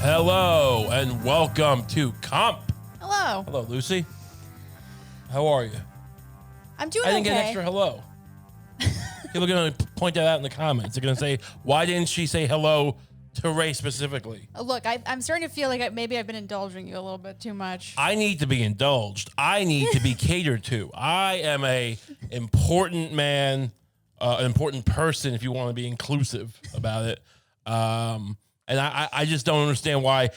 Hello and welcome to Kump. Hello. Hello, Lucie. How are you? I'm doing I didn't okay. get an extra hello. People are going to point that out in the comments. They're going to say, why didn't she say hello to Ray specifically? Look, I'm starting to feel like maybe I've been indulging you a little bit too much. I need to be indulged. I need to be catered to. I am a important man, an important person, if you want to be inclusive about it. And I just don't understand why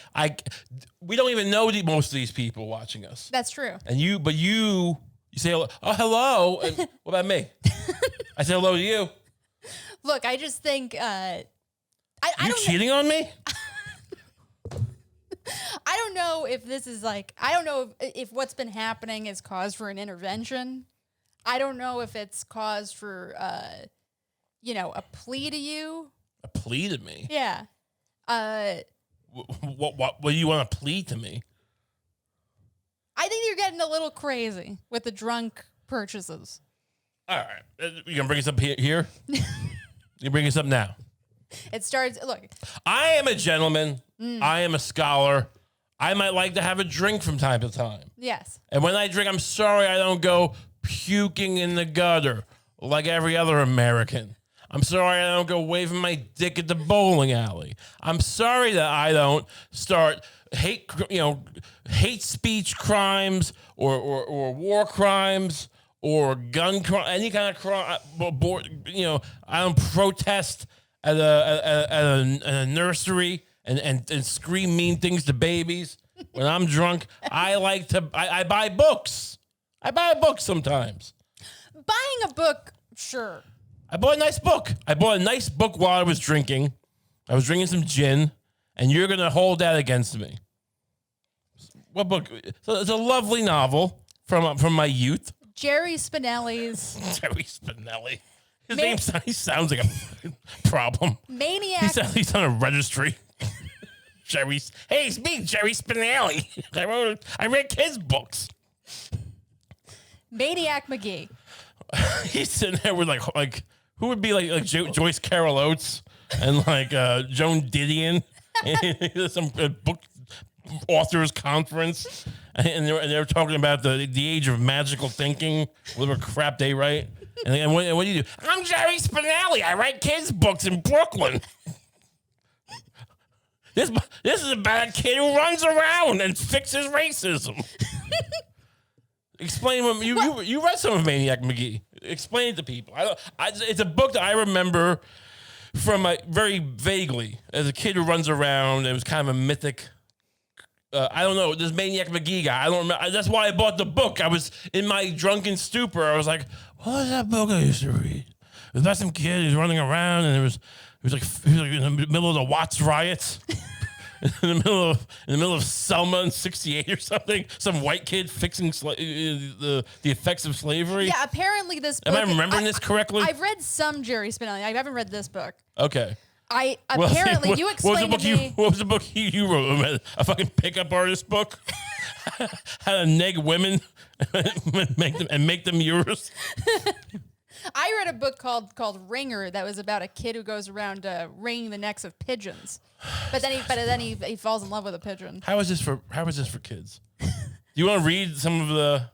we don't even know most of these people watching us. That's true. And you say hello. Oh, hello. And what about me? I say hello to you. Look, I just think I you cheating on me? I don't know if this is like, I don't know if what's been happening is cause for an intervention. I don't know if it's cause for a plea to you. A plea to me? Yeah. What do you want to plead to me? I think you're getting a little crazy with the drunk purchases. All right. You going to bring us up here? You bring us up now. It starts, look. I am a gentleman. I am a scholar. I might like to have a drink from time to time. Yes. And when I drink, I'm sorry I don't go puking in the gutter like every other American. I'm sorry I don't go waving my dick at the bowling alley. I'm sorry that I don't start hate speech crimes or war crimes or gun crime, any kind of crime. I don't protest at a nursery and scream mean things to babies. When I'm drunk, I buy books. I buy a book sometimes. Buying a book, sure. I bought a nice book. I bought a nice book while I was drinking. I was drinking some gin, and you're going to hold that against me. What book? So it's a lovely novel from my youth. Jerry Spinelli's. Jerry Spinelli. His name sounds like a problem. Maniac. He's on a registry. Hey, it's me, Jerry Spinelli. I read kids' books. Maniac McGee. He's sitting there with like who would be like Joyce Carol Oates and like Joan Didion and some book authors conference, and they're talking about the age of magical thinking, whatever crap they write. And what do you do? I'm Jerry Spinelli. I write kids' books in Brooklyn. This is about a kid who runs around and fixes racism. Explain what you read some of Maniac McGee. Explain it to people. It's a book that I remember from very vaguely as a kid who runs around. It was kind of a mythic. I don't know, this Maniac McGee guy. I don't remember. That's why I bought the book. I was in my drunken stupor. I was like, what was that book I used to read? It was about some kid who's running around, and he was like in the middle of the Watts riots. in the middle of Selma in '68 or something, some white kid fixing the effects of slavery. Yeah, apparently this book. Am I remembering this correctly? I've read some Jerry Spinelli. I haven't read this book. Okay. You explained to me. What was the book you wrote? A fucking pickup artist book? How to neg women and make them yours? I read a book called Ringer that was about a kid who goes around wringing the necks of pigeons, but then he falls in love with a pigeon. How is this for kids? Do you want to read some of the?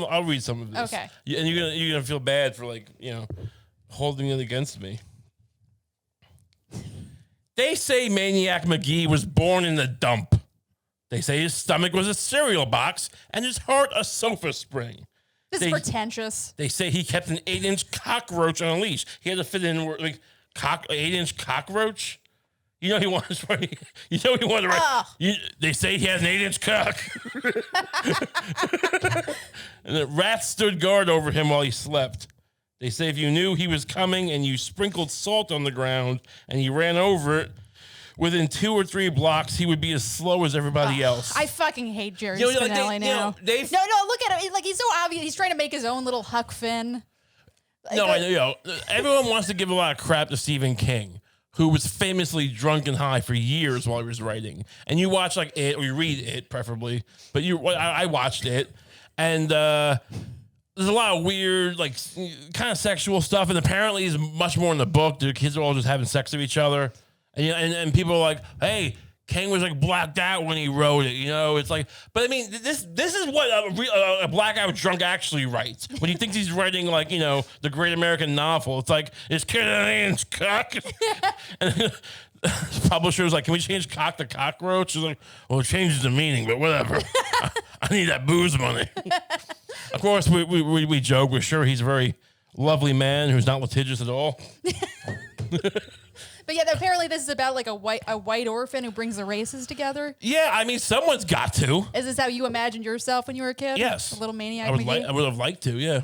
I'll read some of this. Okay. And you're gonna feel bad for holding it against me. They say Maniac McGee was born in the dump. They say his stomach was a cereal box and his heart a sofa spring. This is pretentious. They say he kept an 8-inch cockroach on a leash. He had to fit in 8-inch cockroach. He wanted to write. They say he had an 8-inch cock. And the rats stood guard over him while he slept. They say if you knew he was coming and you sprinkled salt on the ground and he ran over it, within 2 or 3 blocks, he would be as slow as everybody else. I fucking hate Jerry Spinelli now. No, look at him. Like, he's so obvious. He's trying to make his own little Huck Finn. Everyone wants to give a lot of crap to Stephen King, who was famously drunk and high for years while he was writing. And you watch it, or you read it, preferably. But I watched it, and there's a lot of weird, kind of sexual stuff, and apparently there's much more in the book. The kids are all just having sex with each other, and people are like, "Hey, King was like blacked out when he wrote it, It's like, but I mean, this is what a blackout drunk actually writes when he thinks he's writing like the great American novel. It's like it's Canadian's cock, and then the publisher's like, "Can we change cock to cockroach?" She's like, "Well, it changes the meaning, but whatever. I need that booze money." Of course, we joke. We're sure he's a very lovely man who's not litigious at all. But yeah, apparently this is about like a white orphan who brings the races together. Yeah, I mean, someone's got to. Is this how you imagined yourself when you were a kid? Yes. A little maniac. I would have liked to, yeah.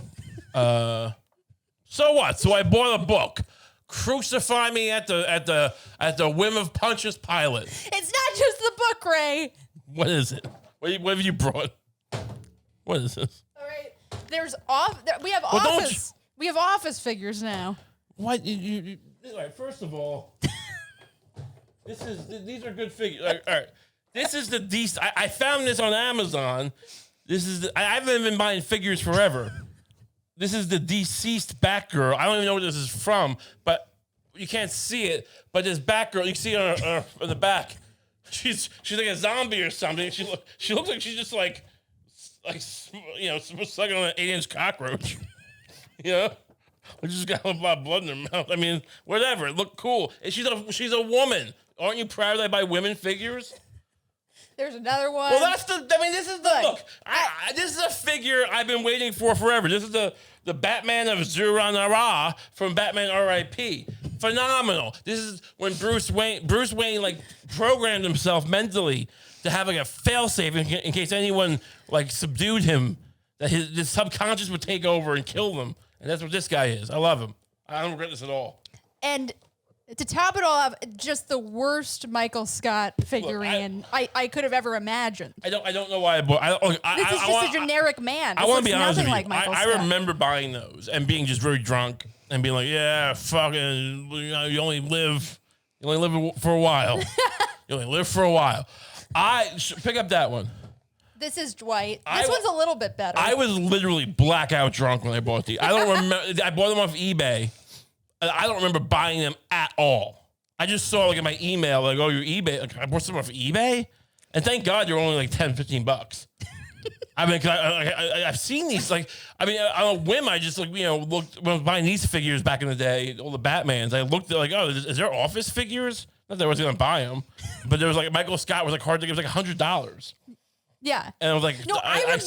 So what? So I bought a book. Crucify me at the whim of Pontius Pilate. It's not just the book, Ray. What is it? What have you brought? What is this? All right. We have Office. We have Office figures now. What? All right, first of all, these are good figures. All right. This is the decent. I found this on Amazon. I haven't been buying figures forever. This is the deceased Batgirl. I don't even know what this is from, but you can't see it. But this Batgirl, you can see it on the back. She's like a zombie or something. She looks like she's just like sucking on an 8-inch cockroach. I just got a lot of blood in her mouth. I mean, whatever. It looked cool. And she's a woman. Aren't you proud that I buy women figures? There's another one. Well, this is the look. This is a figure I've been waiting for forever. This is the Batman of Zur-En-Arrh from Batman R.I.P. Phenomenal. This is when Bruce Wayne like programmed himself mentally to have like a failsafe in case anyone like subdued him, that his subconscious would take over and kill them. And that's what this guy is. I love him. I don't regret this at all. And to top it all off, just the worst Michael Scott figurine I could have ever imagined. I don't know why I bought. This is just a generic man. I want to be honest with you. Like I remember buying those and being just very drunk and being like, "Yeah, fucking, you only live for a while. You only live for a while." Pick up that one. This is Dwight. This one's a little bit better. I was literally blackout drunk when I bought these. I don't remember. I bought them off eBay. I don't remember buying them at all. I just saw like in my email, like, "Oh, your eBay." Like, I bought some off eBay, and thank God they're only like $10-15. I mean, I've seen these. Like, I mean, on a whim, I just looked when I was buying these figures back in the day, all the Batmans. I looked at like, "Oh, is there Office figures?" Not that I was gonna buy them, but there was like Michael Scott was like hard to get. It was like $100. Yeah. And I was like, no, I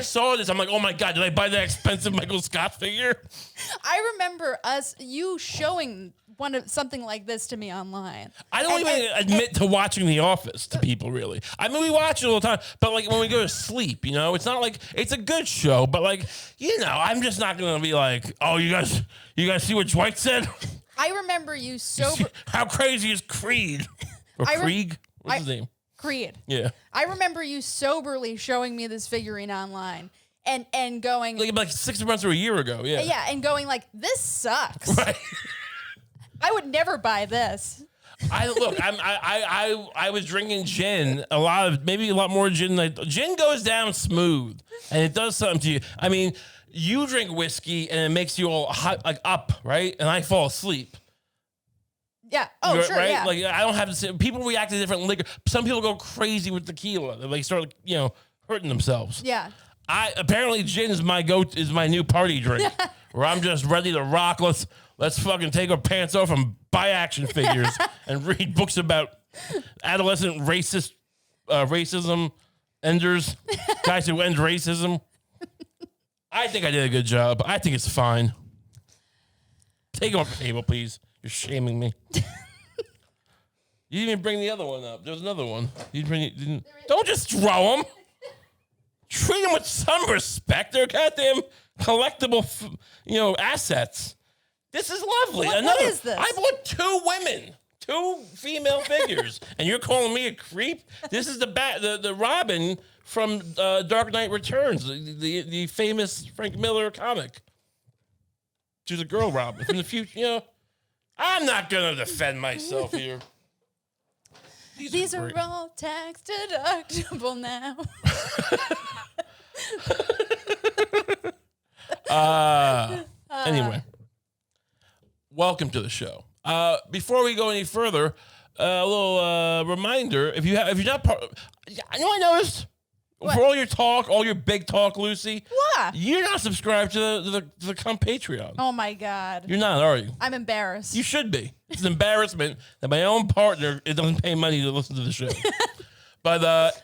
saw this. I'm like, oh my God, did I buy that expensive Michael Scott figure? I remember you showing something like this to me online. I don't even admit to watching The Office to people, really. I mean, we watch it all the time, but like when we go to sleep, it's not like it's a good show, but like, I'm just not gonna be like, "Oh, you guys see what Dwight said?" I remember you sober. How crazy is Creed or Krieg? What's his name? Creed. Yeah. I remember you soberly showing me this figurine online and going like 6 months or a year ago. Yeah. Yeah, and going like, "This sucks." Right. I would never buy this. I was drinking gin, maybe a lot more gin. Gin goes down smooth, and it does something to you. I mean, you drink whiskey and it makes you all hot, like up, right? And I fall asleep. Yeah. Oh, sure. Right? Yeah. Like I don't have to say. People react to different liquor. Some people go crazy with tequila. They start, hurting themselves. Yeah. Apparently gin is my new party drink, where I'm just ready to rock. Let's fucking take our pants off and buy action figures and read books about adolescent racism, enders, guys who end racism. I think I did a good job. I think it's fine. Take them off the table, please. You're shaming me. You didn't even bring the other one up. There was another one. Don't just throw them. Treat them with some respect. They're goddamn collectible, assets. This is lovely. What is this? I bought 2 female figures, and you're calling me a creep? This is the Robin from Dark Knight Returns, the famous Frank Miller comic. She's a girl Robin from the future. I'm not gonna defend myself here. These are all tax deductible now. Anyway, welcome to the show. Before we go any further, a little reminder. If you're not part, I know I noticed. What? For all your big talk, Lucy. What? You're not subscribed to the Kump Patreon. Oh my God. You're not, are you? I'm embarrassed. You should be. It's an embarrassment that my own partner doesn't pay money to listen to the show. But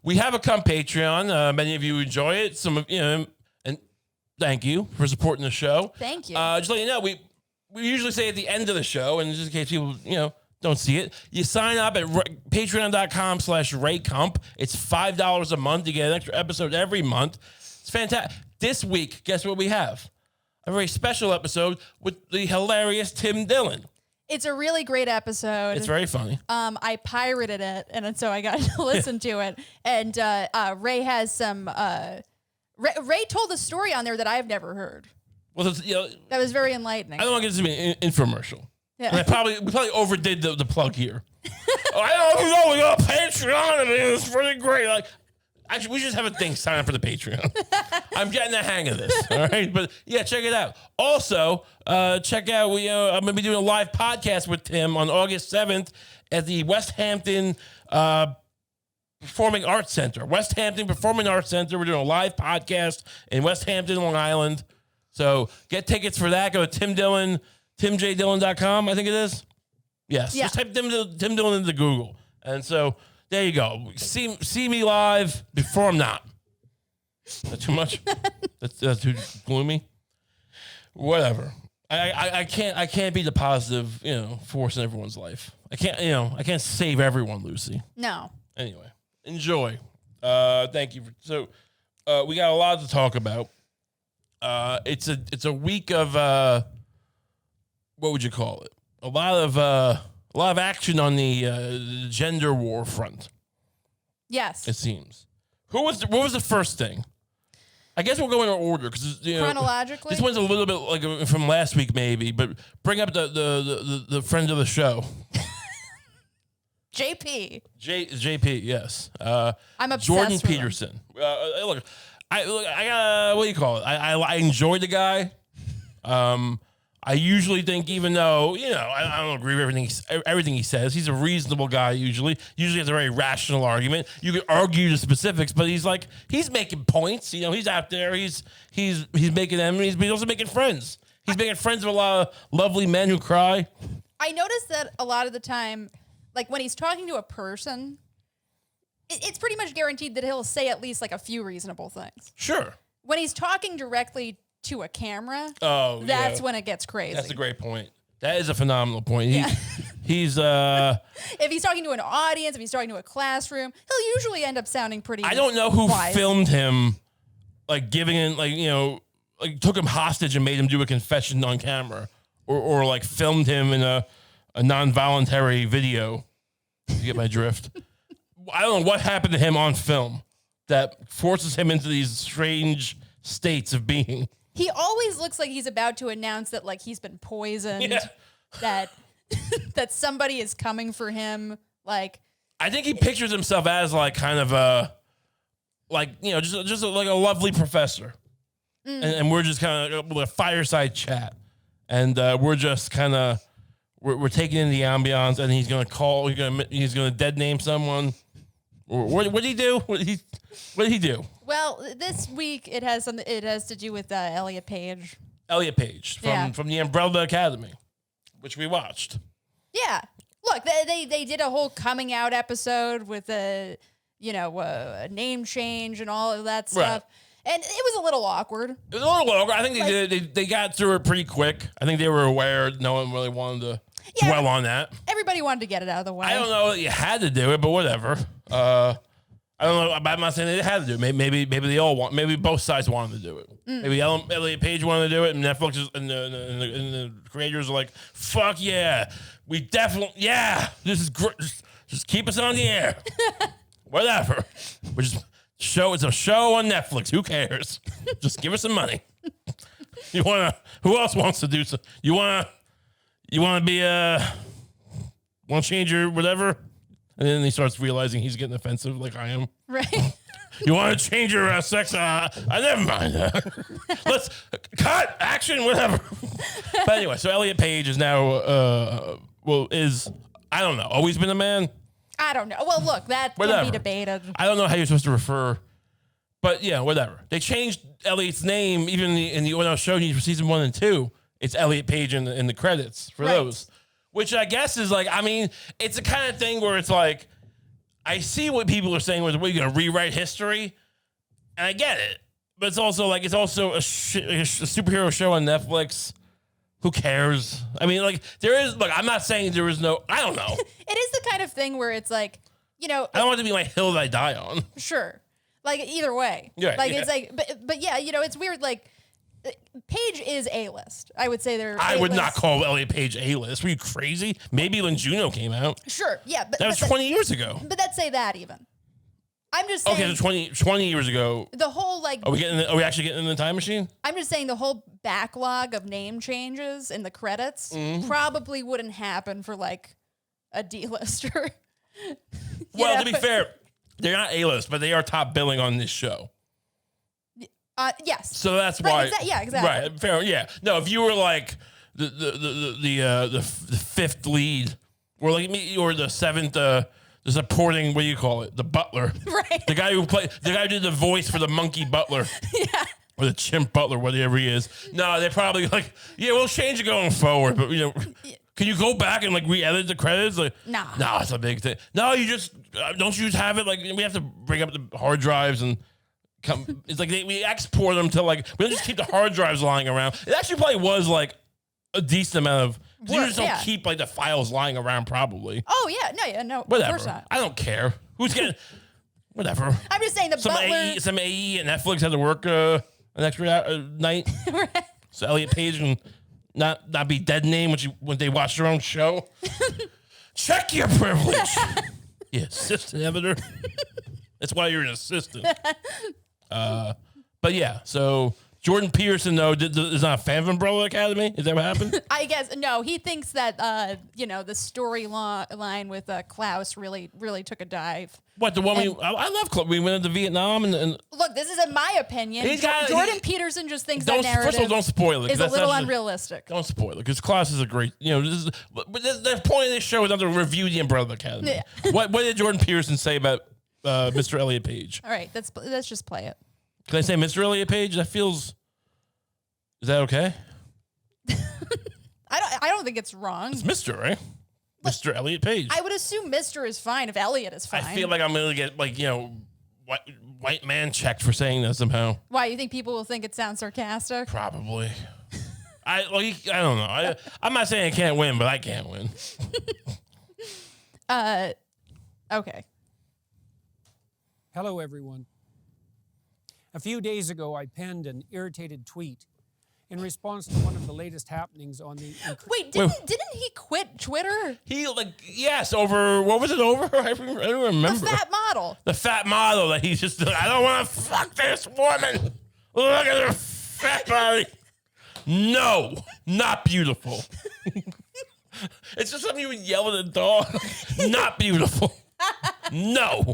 we have a Kump Patreon. Many of you enjoy it. Some of and thank you for supporting the show. Thank you. Just let you know, we usually say at the end of the show, and just in case people don't see it, you sign up at patreon.com/RayCump. It's $5 a month. You get an extra episode every month. It's fantastic. This week, guess what we have? A very special episode with the hilarious Tim Dillon. It's a really great episode. It's very funny. I pirated it, and so I got to listen to it. And Ray has some. Ray told a story on there that I've never heard. Well, That was very enlightening. I don't want to get this to be an infomercial. Yeah. We probably overdid the plug here. I don't know. We got a Patreon, and it's pretty great. Like, actually, we just have a thing. Sign up for the Patreon. I'm getting the hang of this. All right, but yeah, check it out. Also, check out. I'm gonna be doing a live podcast with Tim on August 7th at the West Hampton Performing Arts Center. West Hampton Performing Arts Center. We're doing a live podcast in West Hampton, Long Island. So get tickets for that. Go to timjdillon.com, I think it is. Yes. Yeah. Just type Tim Dillon into Google. And so there you go. See me live before I'm not. Is that too much? that's too gloomy? Whatever. I can't be the positive, force in everyone's life. I can't save everyone, Lucy. No. Anyway, enjoy. Thank you. So we got a lot to talk about. It's a week of what would you call it? A lot of action on the gender war front. Yes. It seems. What was the first thing? I guess we'll go in order because Chronologically. This one's a little bit like from last week, maybe. But bring up the friend of the show. JP. JP, yes. I'm obsessed Jordan with him. Peterson. Look, I got what do you call it? I enjoy the guy. I usually think, even though I don't agree with everything he says, he's a reasonable guy. Usually has a very rational argument. You could argue the specifics, but he's making points. He's out there. He's making enemies, but he's also making friends. He's making friends with a lot of lovely men who cry. I noticed that a lot of the time, like when he's talking to a person, it's pretty much guaranteed that he'll say at least like a few reasonable things. Sure. When he's talking directly to a camera, that's when it gets crazy. That's a great point. That is a phenomenal point. He's if he's talking to an audience, if he's talking to a classroom, he'll usually end up sounding pretty. I don't know who wise. filmed him, like giving him, like took him hostage and made him do a confession on camera, or like filmed him in a non-voluntary video. You get my drift. I don't know what happened to him on film that forces him into these strange states of being. He always looks like he's about to announce that like he's been poisoned, that that somebody is coming for him. Like, I think he pictures himself as like kind of just like a lovely professor, and we're just kind of with a fireside chat, and we're just kind of we're taking in the ambiance, and he's gonna dead name someone. What did he do? What did he do? Well, this week it has to do with Elliot Page. Elliot Page from the Umbrella Academy, which we watched. Yeah, look, they did a whole coming out episode with a name change and all of that stuff, and it was a little awkward. It was a little awkward. I think they got through it pretty quick. I think they were aware. No one really wanted to dwell on that. Everybody wanted to get it out of the way. I don't know that you had to do it, but whatever. I don't know. I'm not saying they had to do it. Maybe they all want. Maybe both sides wanted to do it. Maybe Elliot Page wanted to do it, and Netflix and the creators are like, "Fuck yeah, we definitely This is great. Just keep us on the air. Whatever. We're just It's a show on Netflix. Who cares? Just give us some money. Who else wants to do so? You wanna be want to change your whatever? And then he starts realizing he's getting offensive like I am. Right. You want to change your sex? I never mind. Let's cut action, whatever. But anyway, so Elliot Page is now is I don't know. Always been a man? I don't know. Well, look, that can be debated. I don't know how you're supposed to refer, but yeah, whatever. They changed Elliot's name even in the when I was showing you for season 1 and 2. It's Elliot Page in the credits for those, which I guess is like, I mean, it's the kind of thing where it's like, I see what people are saying with we're going to rewrite history, and I get it, but it's also like, it's also a superhero show on Netflix. Who cares? I mean, like, there is, look, I'm not saying there is no, I don't know. It is the kind of thing where it's like, you know. I don't want it to be my hill that I die on. Sure. Like, either way. Yeah, like, it's like, but yeah, you know, it's weird. Like, Page is A-list. I would say they're I A-list. would not call Elliot Page A-list. Were you crazy? Maybe when Juno came out. Sure, yeah. But, that was 20 years ago. But let's say that even. I'm just saying. Okay, so 20 years ago. The whole, like. Are we actually getting in the time machine? I'm just saying the whole backlog of name changes in the credits probably wouldn't happen for, like, a D-lister. Well, to be fair, they're not A-list, but they are top billing on this show. Yes. So that's why. Yeah, exactly. Right. Fair. Yeah. No, if you were like the fifth lead, or like me, or the seventh, the supporting, what do you call it? The butler. Right. The guy who did the voice for the monkey butler. Yeah. Or the chimp butler, whatever he is. No, they're probably like, yeah, we'll change it going forward, but you know. Can you go back and like re-edit the credits? Like, nah, it's a big thing. No, you just don't you just have it like we have to bring up the hard drives and come. It's like we export them to like we don't just keep the hard drives lying around. It actually probably was like a decent amount of. You just don't keep like the files lying around, probably. Oh no, whatever. Of course not. I don't care who's getting. Whatever. I'm just saying some AE and Netflix had to work an extra night. Right. So Elliot Page and. Not be dead name when they watch their own show. Check your privilege. Yeah, assistant editor. That's why you're an assistant. But yeah, so Jordan Peterson though is not a fan of Umbrella Academy. Is that what happened? I guess no. He thinks that the storyline with Klaus really took a dive. What the one I love Klaus. We went into Vietnam and look, this is in my opinion. Jordan Peterson just thinks that narrative. First of all, don't spoil it. Is a little unrealistic. Don't spoil it because Klaus is a great. You know, the point of this show is not to review the Umbrella Academy. Yeah. What did Jordan Peterson say about Mr. Elliot Page? All right, let's just play it. Can I say Mr. Elliot Page? That feels. Is that okay? I don't think it's wrong. It's Mr., right? Mr. Elliot Page. I would assume Mr. is fine if Elliot is fine. I feel like I'm going to get, like, you know, white man checked for saying that somehow. Why? You think people will think it sounds sarcastic? Probably. I don't know. I'm not saying I can't win, but I can't win. Okay. Hello, everyone. A few days ago, I penned an irritated tweet in response to one of the latest happenings on the... Wait, didn't he quit Twitter? Yes, over, what was it over? I don't remember. The fat model. The fat model that he's just, I don't want to fuck this woman. Look at her fat body. No, not beautiful. It's just something you would yell at a dog. Not beautiful. No.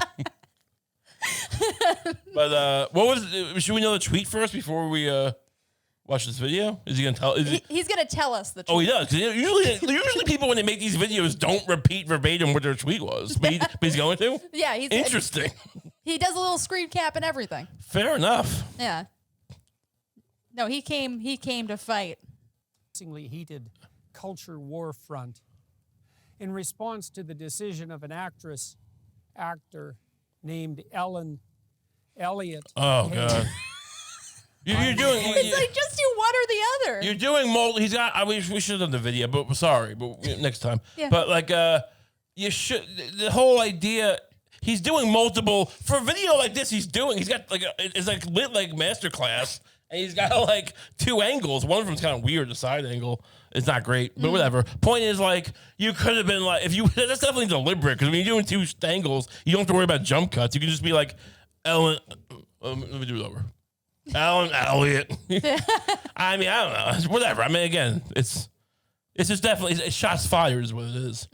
But what was? Should we know the tweet first before we watch this video? Is he gonna tell? He's gonna tell us the tweet. Oh, he does. Usually people when they make these videos don't repeat verbatim what their tweet was, but he's going to. Yeah, he's interesting. He does a little screen cap and everything. Fair enough. Yeah. No, he came to fight. Heated culture war front in response to the decision of an actor named Ellen Elliot. Oh God. You're doing. It's like just do one or the other. You're doing multiple. He's got. We should have done the video, but sorry, but next time. Yeah. But like, you should. The whole idea. He's doing multiple for a video like this. He's got like it's like lit like masterclass, and he's got like two angles. One of them's kind of weird. The side angle is not great, but whatever. Point is like you could have been like if you. That's definitely deliberate because when you're doing two angles, you don't have to worry about jump cuts. You can just be like Ellen. Let me do it over. Ellen Elliot. I mean, I don't know. It's whatever. I mean, again, it's just definitely it's shots fired is what it is.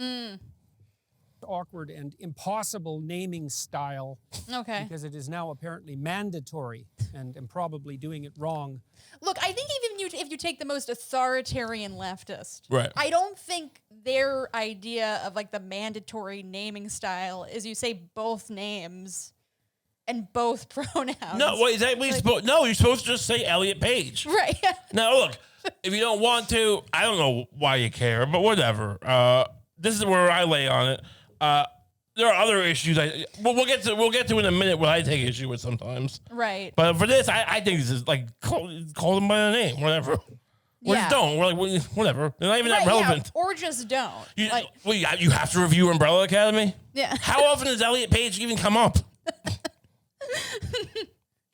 Awkward and impossible naming style. Okay. Because it is now apparently mandatory, and am probably doing it wrong. Look, I think even if you take the most authoritarian leftist, right? I don't think their idea of like the mandatory naming style is you say both names and both pronouns. No, wait, is that what you're supposed? No, you're supposed to just say Elliot Page. Right. Now, look, if you don't want to, I don't know why you care, but whatever. This is where I lay on it. There are other issues. We'll get to in a minute what I take issue with sometimes. Right. But for this, I think this is like call them by their name, whatever. Or just don't. We're like, whatever. They're not even that relevant. Yeah, or just don't. You have to review Umbrella Academy? Yeah. How often does Elliot Page even come up?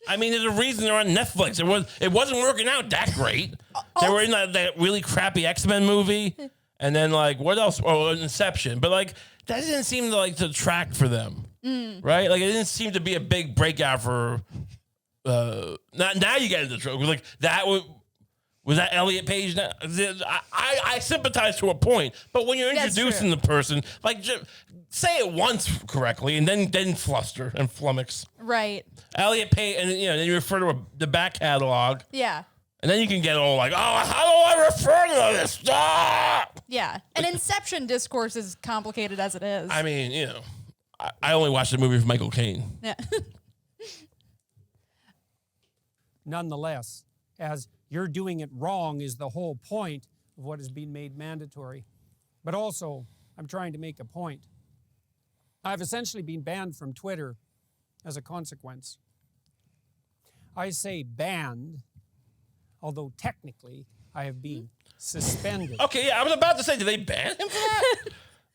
I mean, there's a reason they're on Netflix. It wasn't working out that great. They were in that really crappy X-Men movie. And then, like, what else? Oh, Inception. But, like, that didn't seem to track for them. Right? Like, it didn't seem to be a big breakout for... now you get into trouble. Like, that was that Elliot Page? I sympathize to a point, but when you're introducing the person, like, just say it once correctly, and then fluster and flummox. Right. Elliot Page, and then you refer to the back catalog. Yeah. And then you can get all like, oh, how do I refer to this? Ah! Yeah. And Inception discourse is complicated as it is. I mean, I only watched the movie for Michael Caine. Yeah. Nonetheless, as you're doing it wrong is the whole point of what is being made mandatory. But also, I'm trying to make a point. I've essentially been banned from Twitter as a consequence. I say banned, although technically I have been suspended. Okay, yeah, I was about to say, did they ban him for that?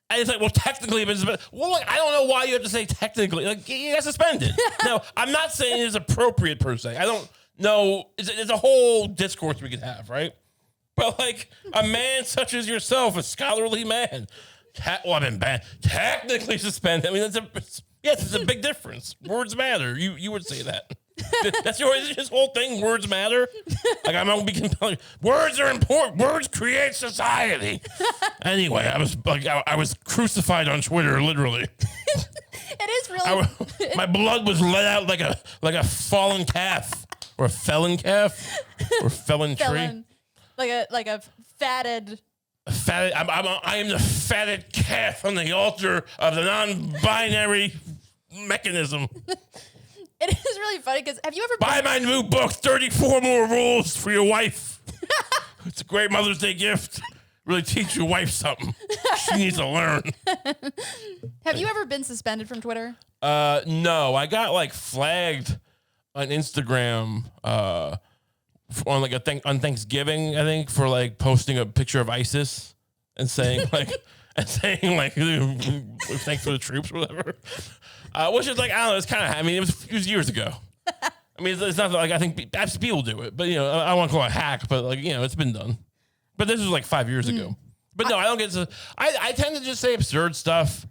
And it's like, well, technically, but well, look, I don't know why you have to say technically. Like, he got suspended. No, I'm not saying it's appropriate per se. I don't know. It's a whole discourse we could have, right? But like a man such as yourself, a scholarly man, I've been banned, technically suspended. I mean, it's a big difference. Words matter. You would say that. That's his whole thing. Words matter. Like, I'm gonna be compelling. Words are important. Words create society. Anyway, I was crucified on Twitter, literally. It is really. My blood was let out like a fallen calf, or a felon calf, or felon tree. Like a fatted. I am the fatted calf on the altar of the non-binary mechanism. It is really funny because have you ever buy my new book, 34 More Rules for Your Wife? It's a great Mother's Day gift. Really teach your wife something. She needs to learn. Have you ever been suspended from Twitter? No, I got like flagged on Instagram on like on Thanksgiving, I think, for like posting a picture of ISIS and saying like thanks for the troops or whatever. Which is like, I don't know, it's kind of, I mean, it was years ago. I mean, it's not like I think people do it, but I don't want to call it a hack, but like, it's been done. But this was like 5 years ago. But no, I don't get to, I tend to just say absurd stuff.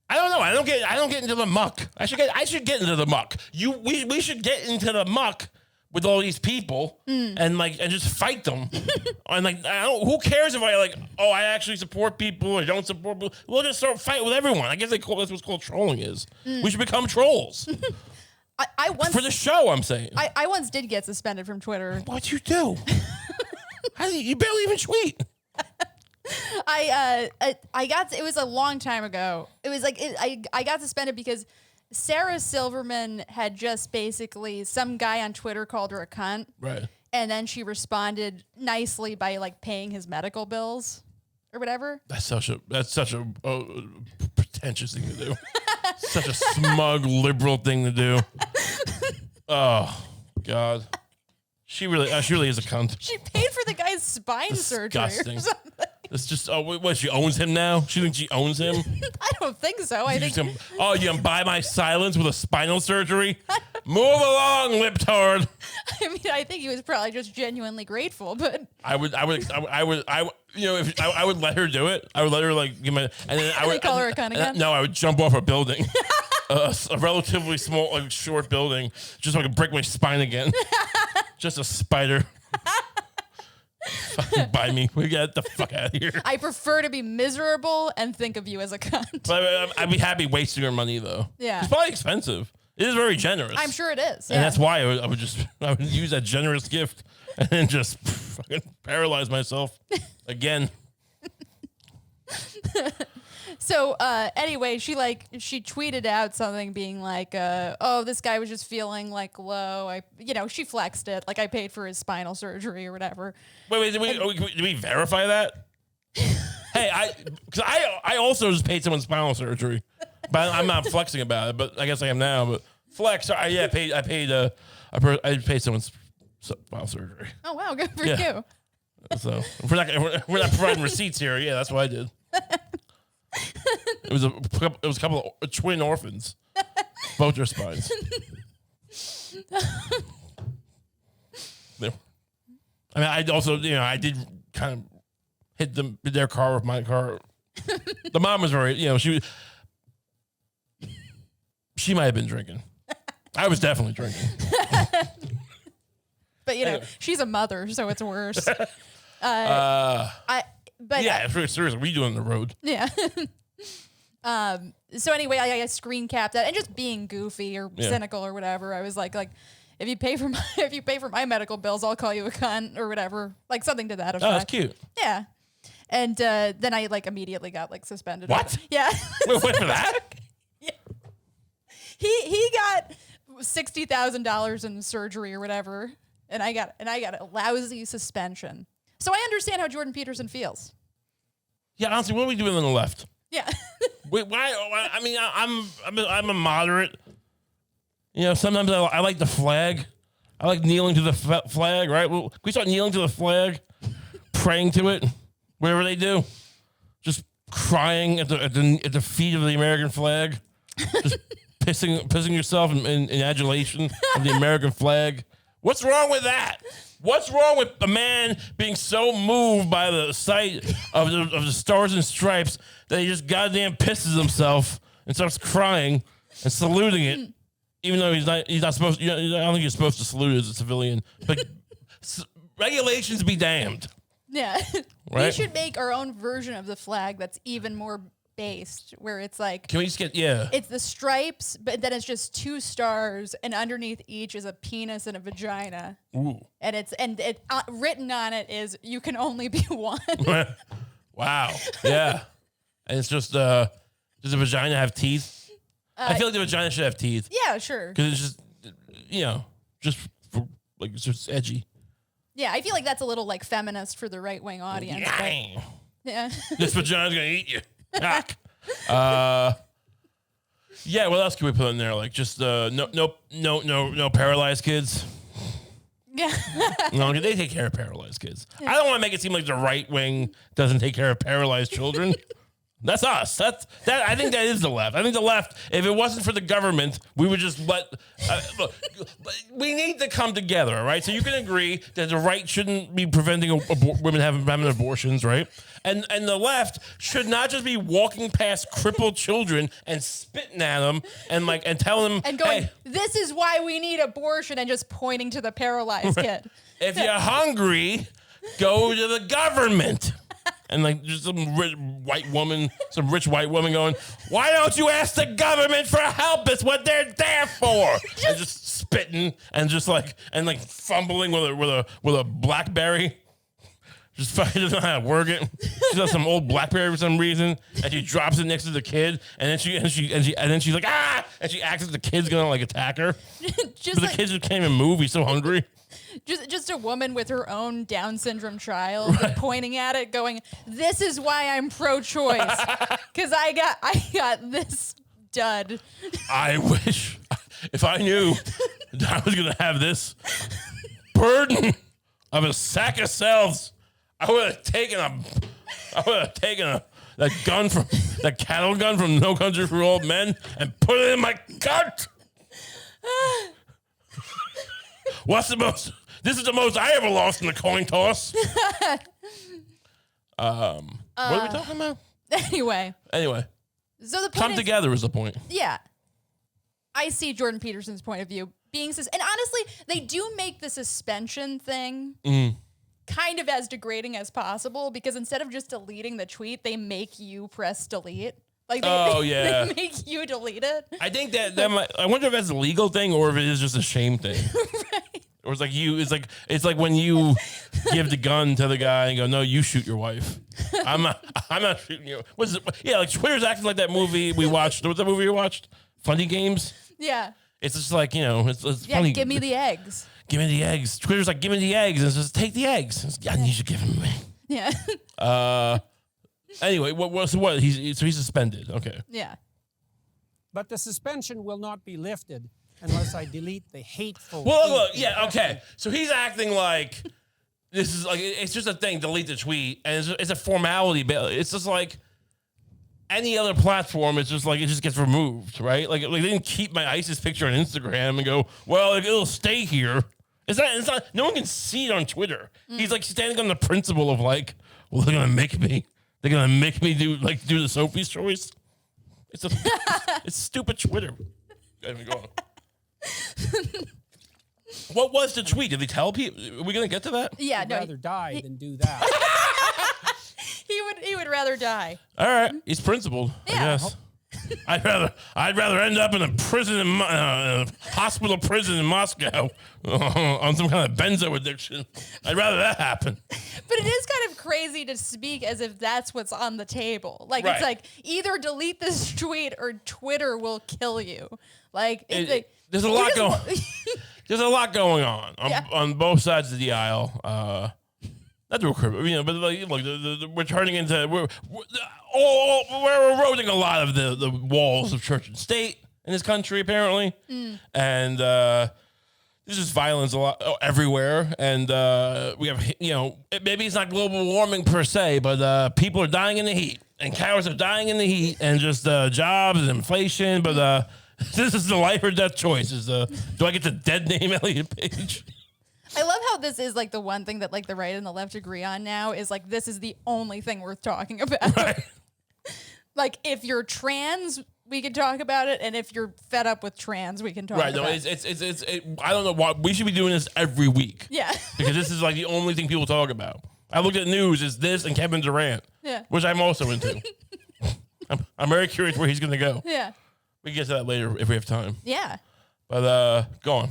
I don't know. I don't get into the muck. I should get into the muck. We should get into the muck with all these people and just fight them. And like, who cares if I actually support people or don't support people? We'll just start fighting with everyone. I guess that's what's called trolling is. We should become trolls. I once for the show, I'm saying. I once did get suspended from Twitter. What'd you do? You barely even tweet. I got it was a long time ago. It was like I got suspended because Sarah Silverman had just basically some guy on Twitter called her a cunt. Right. And then she responded nicely by like paying his medical bills or whatever. That's such a pretentious thing to do. Such a smug liberal thing to do. Oh God. She really is a cunt. She paid for the guy's spine surgery or something. It's just, what, she owns him now? She thinks she owns him? I don't think so. I think. You can buy my silence with a spinal surgery? Move along, libtard. I mean, I think he was probably just genuinely grateful, but I would let her do it. I would let her give my, and then I would call her a cunt again. No, I would jump off a building, a relatively small, short building, just so I could break my spine again. Just a spider. Fucking buy me. We get the fuck out of here. I prefer to be miserable and think of you as a cunt. But I'd be happy wasting her money though. Yeah, it's probably expensive. It is very generous. I'm sure it is. And that's why I would use that generous gift and then just fucking paralyze myself again. So anyway, she tweeted out something being like, "Oh, this guy was just feeling like low. She flexed it, like I paid for his spinal surgery or whatever." Wait, did we verify that? Hey, I also just paid someone's spinal surgery, but I'm not flexing about it. But I guess I am now. But flex, I paid someone's spinal surgery. Oh wow, good for you. So we're not providing receipts here. Yeah, that's what I did. It was a couple of twin orphans, both their spines. I mean, I also, I did kind of hit their car with my car. The mom was very, she might have been drinking. I was definitely drinking. But she's a mother, so it's worse. Seriously, what are you doing on the road? Yeah. So anyway, I screen capped that and just being goofy or cynical or whatever. I was like, if you pay for my medical bills, I'll call you a cunt or whatever, like something to that effect. Oh, that's cute. Yeah. And then I immediately got suspended. What? Yeah. Wait for that? Yeah. He got $60,000 in surgery or whatever, and I got a lousy suspension. So I understand how Jordan Peterson feels. Yeah, honestly, what are we doing on the left? Yeah. Wait, why? I mean, I'm a moderate. Sometimes I like the flag. I like kneeling to the flag, right? Well, we start kneeling to the flag, praying to it, whatever they do, just crying at the feet of the American flag, just pissing yourself in adulation of the American flag. What's wrong with that? What's wrong with a man being so moved by the sight of the stars and stripes that he just goddamn pisses himself and starts crying and saluting it, even though he's not supposed to, I don't think you're supposed to salute as a civilian, but regulations be damned. Yeah. Right? We should make our own version of the flag that's even more based, where it's like, can we just get, it's the stripes, but then it's just 2 stars, and underneath each is a penis and a vagina. Ooh. And it written on it is, you can only be one. Wow. Yeah. And it's just, does the vagina have teeth? I feel like the vagina should have teeth. Yeah, sure. Because it's just, it's just edgy. Yeah, I feel like that's a little feminist for the right-wing audience. Yeah. This vagina's gonna eat you. Yeah, what else can we put in there? No paralyzed kids. Yeah. No, they take care of paralyzed kids. I don't want to make it seem like the right wing doesn't take care of paralyzed children. That's us. That I think that is the left. I think the left, if it wasn't for the government, we would just look, we need to come together, all right? So you can agree that the right shouldn't be preventing women having abortions, right? And the left should not just be walking past crippled children and spitting at them and telling them, and going, hey, this is why we need abortion, and just pointing to the paralyzed kid. If you're hungry, go to the government. And just some rich white woman going, why don't you ask the government for help? It's what they're there for. And just spitting and fumbling with a BlackBerry. Just fucking doesn't know how to work it. She does some old BlackBerry for some reason, and she drops it next to the kid, and then she's like, ah, and she acts like the kid's gonna attack her. But the kid just can't even move. He's so hungry. Just a woman with her own Down syndrome child, pointing at it, going, "This is why I'm pro-choice, because I got this dud." I wish, if I knew that I was gonna have this burden of a sack of cells, I would have taken that cattle gun from No Country for Old Men and put it in my gut. This is the most I ever lost in the coin toss. What are we talking about? Anyway. So the point come together is the point. Yeah. I see Jordan Peterson's point of view being and honestly, they do make the suspension thing kind of as degrading as possible, because instead of just deleting the tweet, they make you press delete. They make you delete it. I think that might, I wonder if that's a legal thing or if it is just a shame thing. Right. Or it's like when you give the gun to the guy and go, no, you shoot your wife. I'm not shooting you. What's it? Yeah, like Twitter's acting like that movie we watched. What's that movie you watched? Funny Games. Yeah. It's just like, it's Yeah, funny. give me the eggs. Give me the eggs. Twitter's like, give me the eggs. And it's just take the eggs. I need you to give them to me. Yeah. Anyway, what? He's suspended. Okay. Yeah. But the suspension will not be lifted unless I delete the hateful. Well, tweet look, in yeah, question. okay. So he's acting like this is like it's just a thing. Delete the tweet, and it's a formality. It's just like any other platform. It's just like it just gets removed, right? Like they didn't keep my ISIS picture on Instagram and go, well, it'll stay here. It's not. No one can see it on Twitter. He's like standing on the principle of like, well, they're gonna make me do the Sophie's Choice. It's stupid Twitter. Anyway, go on. What was the tweet? Did they tell people? Are we gonna get to that? Yeah. I'd No. rather die than do that. He would rather die. All right, he's principled. I Yeah. guess. I'd rather end up in a prison hospital prison in Moscow on some kind of benzo addiction. I'd rather that happen. But it is kind of crazy to speak as if that's what's on the table. Like Right. it's like either delete this tweet or Twitter will kill you. Like it's like There's a we lot just going. wa- There's a lot going on Yeah. on both sides of the aisle. Not real critical, but like, look, we're turning into we're eroding a lot of the walls of church and state in this country, apparently, and there's just violence a lot everywhere. And we have, maybe it's not global warming per se, but people are dying in the heat, and cows are dying in the heat, and just jobs and inflation. But this is the life or death choice. Do I get the dead name Elliot Page? I love how this is like the one thing that like the right and the left agree on now is like this is the only thing worth talking about. Right. Like if you're trans, we can talk about it, and if you're fed up with trans, we can talk Right. about No, it's I don't know why we should be doing this every week. Yeah. Because this is like the only thing people talk about. I looked at news, it's this and Kevin Durant. Yeah. Which I'm also into. I'm very curious where he's gonna go. Yeah. We can get to that later if we have time. Yeah. But go on.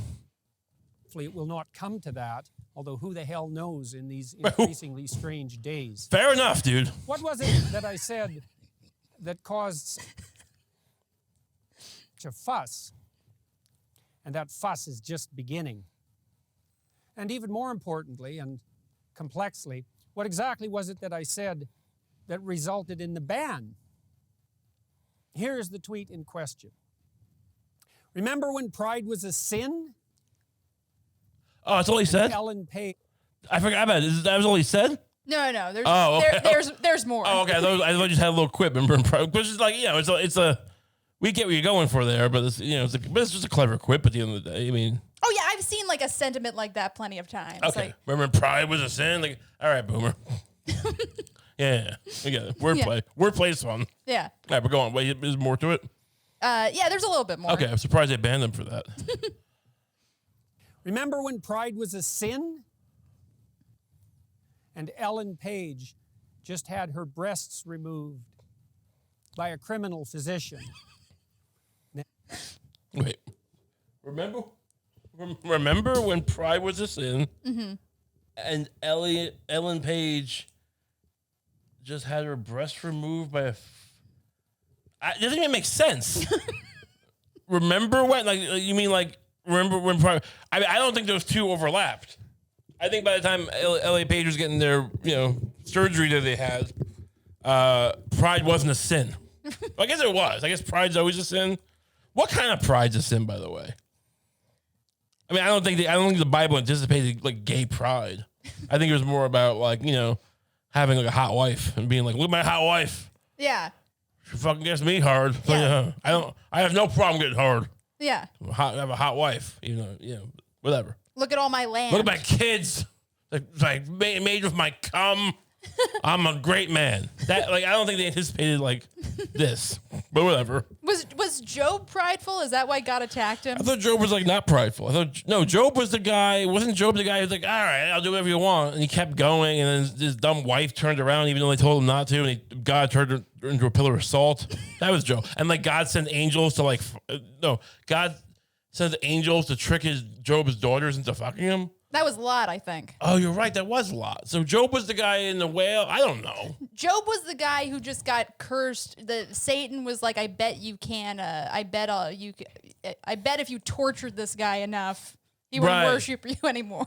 Hopefully it will not come to that, although who the hell knows in these increasingly strange days. Fair enough, dude. What was it that I said that caused such a fuss? And that fuss is just beginning. And even more importantly and complexly, what exactly was it that I said that resulted in the ban? Here is the tweet in question. Remember when pride was a sin? Oh, that's all he said? Ellen Page. I forgot about it. That was all he said? No. There's Oh, okay. there's more. Oh, okay. I thought you just had a little quip, which is like, it's a we get what you're going for there, but it's just a clever quip at the end of the day. I mean, Oh yeah, I've seen like a sentiment like that plenty of times. okay. Like, Remember pride was a sin? Like, all right, boomer. Yeah. We get it. Wordplay. Wordplay is fun. yeah. All right, but go on. Wait, there's more to it? Yeah, there's a little bit more. Okay, I'm surprised they banned them for that. Remember when pride was a sin? And Ellen Page just had her breasts removed by a criminal physician. Wait. Remember when pride was a sin and Ellen Page just had her breast removed by a... It doesn't even make sense. Remember when? Like, you mean like, remember when pride... I don't think those two overlapped. I think by the time Ellen Page was getting their, surgery that they had, pride wasn't a sin. I guess it was. I guess pride's always a sin. What kind of pride's a sin, by the way? I mean, I don't think the Bible anticipated like gay pride. I think it was more about like, having like a hot wife and being like, look at my hot wife. Yeah. She fucking gets me hard. Yeah. I have no problem getting hard. Yeah. I have a hot wife, whatever. Look at all my land. Look at my kids. Like made with my cum. I'm a great man. That I don't think they anticipated like this, but whatever. Was Job prideful? Is that why God attacked him? I thought Job was like not prideful. Job was the guy. Wasn't Job the guy who's like, all right, I'll do whatever you want, and he kept going, and then his dumb wife turned around even though they told him not to, and God turned her into a pillar of salt. That was Job, and like God sent angels to God sends angels to trick Job's daughters into fucking him? That was Lot, I think. Oh, you're right. That was Lot. So Job was the guy in the whale. I don't know. Job was the guy who just got cursed. Satan was like, I bet you can. I bet if you tortured this guy enough, he wouldn't worship you anymore.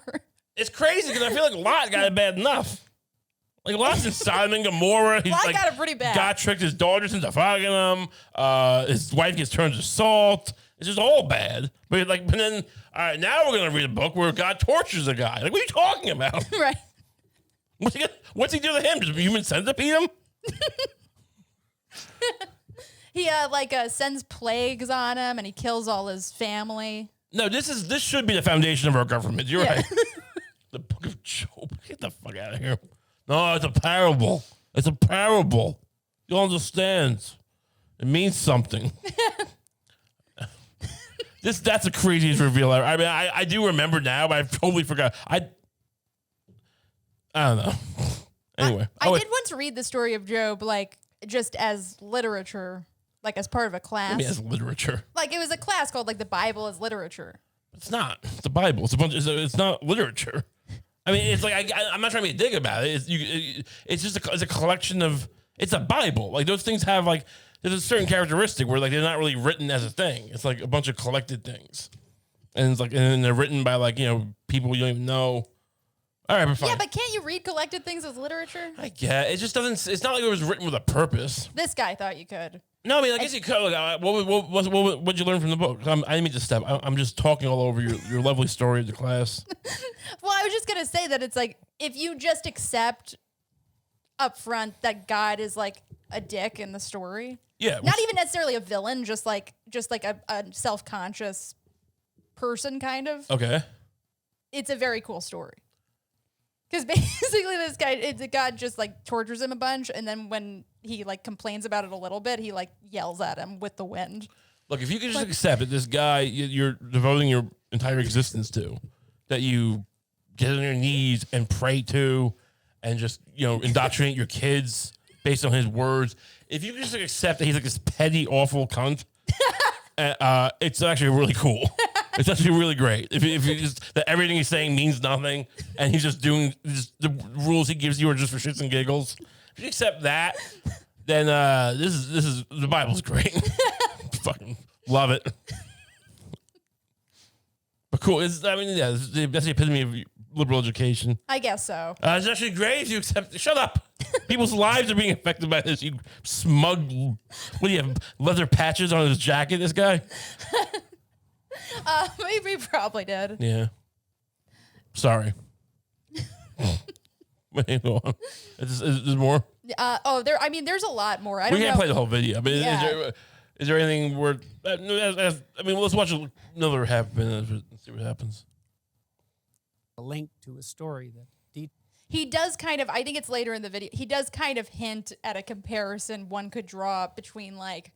It's crazy because I feel like Lot got it bad enough. Like Lot's in Sodom and Gomorrah. He's Lot like, got it pretty bad. God tricked his daughters into fucking him. His wife gets turned to salt. It's just all bad. But then, all right, now we're gonna read a book where God tortures a guy. Like, what are you talking about? Right. What's he do to him? Just human centipede him? He sends plagues on him and he kills all his family. No, this should be the foundation of our government. You're right. The Book of Job. Get the fuck out of here. No, it's a parable. It's a parable. You understand? It means something. That's the craziest reveal ever. I mean, I do remember now, but I totally forgot. I don't know. Anyway, I did once read the story of Job, like just as literature, like as part of a class. I mean, as literature. Like it was a class called like the Bible as literature. It's not. It's the Bible. It's not literature. I mean, it's like I'm not trying to be a dig about it. It's just it's a collection of. It's a Bible. Like those things have like. There's a certain characteristic where like they're not really written as a thing. It's like a bunch of collected things, and it's like and they're written by like people you don't even know. All right, but fine. Yeah, but can't you read collected things as literature? I get it. Just doesn't. It's not like it was written with a purpose. This guy thought you could. No, I mean I guess you could. Like, what'd you learn from the book? I didn't mean to step. I'm just talking all over your lovely story of the class. Well, I was just gonna say that it's like if you just accept up front that God is like a dick in the story. Yeah. Not even necessarily a villain, just like a self-conscious person kind of. Okay. It's a very cool story. Because basically this guy, God just like tortures him a bunch, and then when he like complains about it a little bit, he like yells at him with the wind. Look, if you could just accept that this guy you're devoting your entire existence to, that you get on your knees and pray to, and just indoctrinate your kids based on his words. If you just accept that he's like this petty, awful cunt, it's actually really cool. It's actually really great. If you just that everything he's saying means nothing, and he's just doing the rules he gives you are just for shits and giggles. If you accept that, then this is the Bible's great. Fucking love it. But cool. That's the epitome of liberal education. I guess so. It's actually great if you accept. Shut up. People's lives are being affected by this. You smug. What do you have? Leather patches on his jacket? This guy. Maybe he probably did. Yeah. Sorry. Wait, go on. Is more? There's a lot more. I We don't know. can't play the whole video. But Yeah. is there anything worth? Let's watch another half minute and see what happens. A link to a story that He does kind of, I think it's later in the video, he does kind of hint at a comparison one could draw between like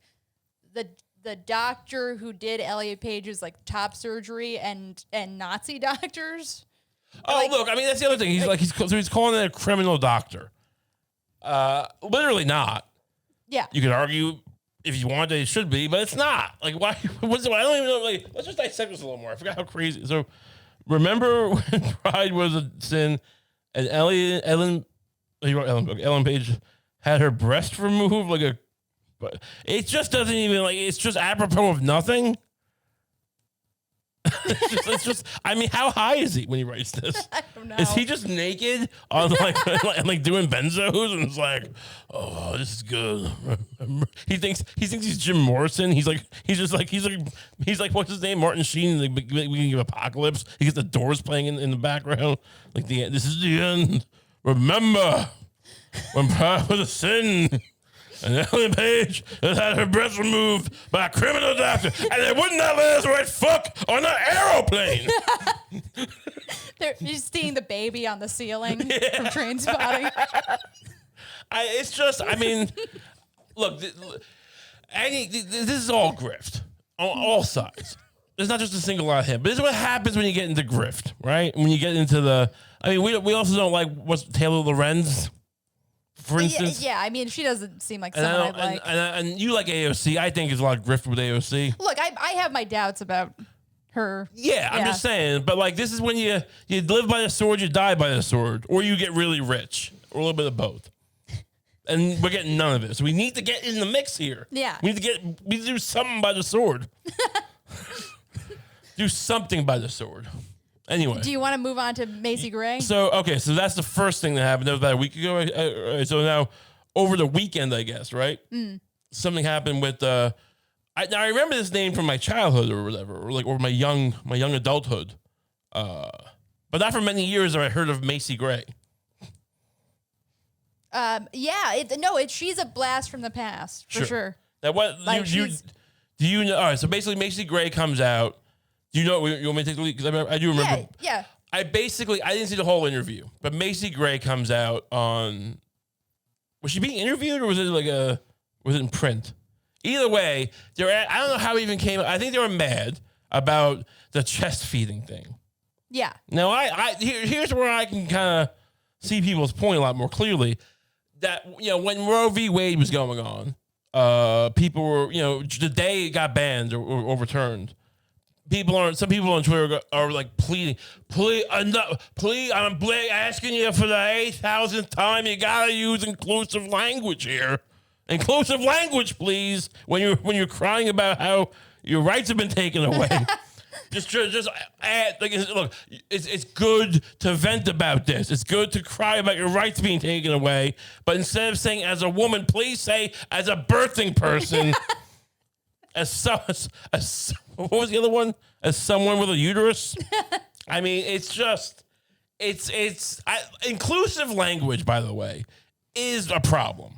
the doctor who did Elliot Page's like top surgery and Nazi doctors. Oh, look, that's the other thing. He's calling it a criminal doctor. Literally not. Yeah. You could argue if you want that it should be, but it's not. Like, why? I don't even know. Like, let's just dissect this a little more. I forgot how crazy. So, remember when pride was a sin, and Ellen Page had her breast removed, but it just doesn't even it's just apropos of nothing. it's just. How high is he when he writes this? I don't know. Is he just naked on like doing benzos and it's like, oh, this is good. He thinks he's Jim Morrison. He's like what's his name? Martin Sheen. The beginning of Apocalypse. He gets the Doors playing in the background. Like this is the end. Remember when pride was a sin. And Ellen Page has had her breast removed by a criminal doctor, and they wouldn't let us write fuck on an aeroplane. You're seeing the baby on the ceiling from Train Spotting. It's just, look, this is all grift on all sides. There's not just a single out of him, but this is what happens when you get into grift, right? When you get into we also don't like what's Taylor Lorenz. For instance, she doesn't seem like someone I'd like. And you like AOC. I think there's a lot of grift with AOC. Look, I have my doubts about her. Yeah, I'm just saying. But like, this is when you live by the sword, you die by the sword, or you get really rich, or a little bit of both. And we're getting none of it. So we need to get in the mix here. Yeah. We need to do something by the sword. Do something by the sword. Anyway. Do you want to move on to Macy Gray? So that's the first thing that happened. That was about a week ago. So now, over the weekend, I guess, right? Something happened with now I remember this name from my childhood or whatever, or my young adulthood. But not for many years have I heard of Macy Gray. She's a blast from the past for sure. Now what do you know? All right, so basically Macy Gray comes out. Do you know? You want me to take the lead? Because I do remember. Yeah. I didn't see the whole interview, but Macy Gray comes out on. Was she being interviewed, or was it in print? Either way, I don't know how it even came. I think they were mad about the chest feeding thing. Yeah. Now here's where I can kind of see people's point a lot more clearly. That when Roe v. Wade was going on, people were the day it got banned or overturned. Some people on Twitter are like pleading, please, I'm asking you for the 8,000th time, you gotta use inclusive language here. Inclusive language, please. When you're crying about how your rights have been taken away, just add, look. It's good to vent about this. It's good to cry about your rights being taken away. But instead of saying as a woman, please say as a birthing person. What was the other one? As someone with a uterus. I mean, inclusive language, by the way, is a problem.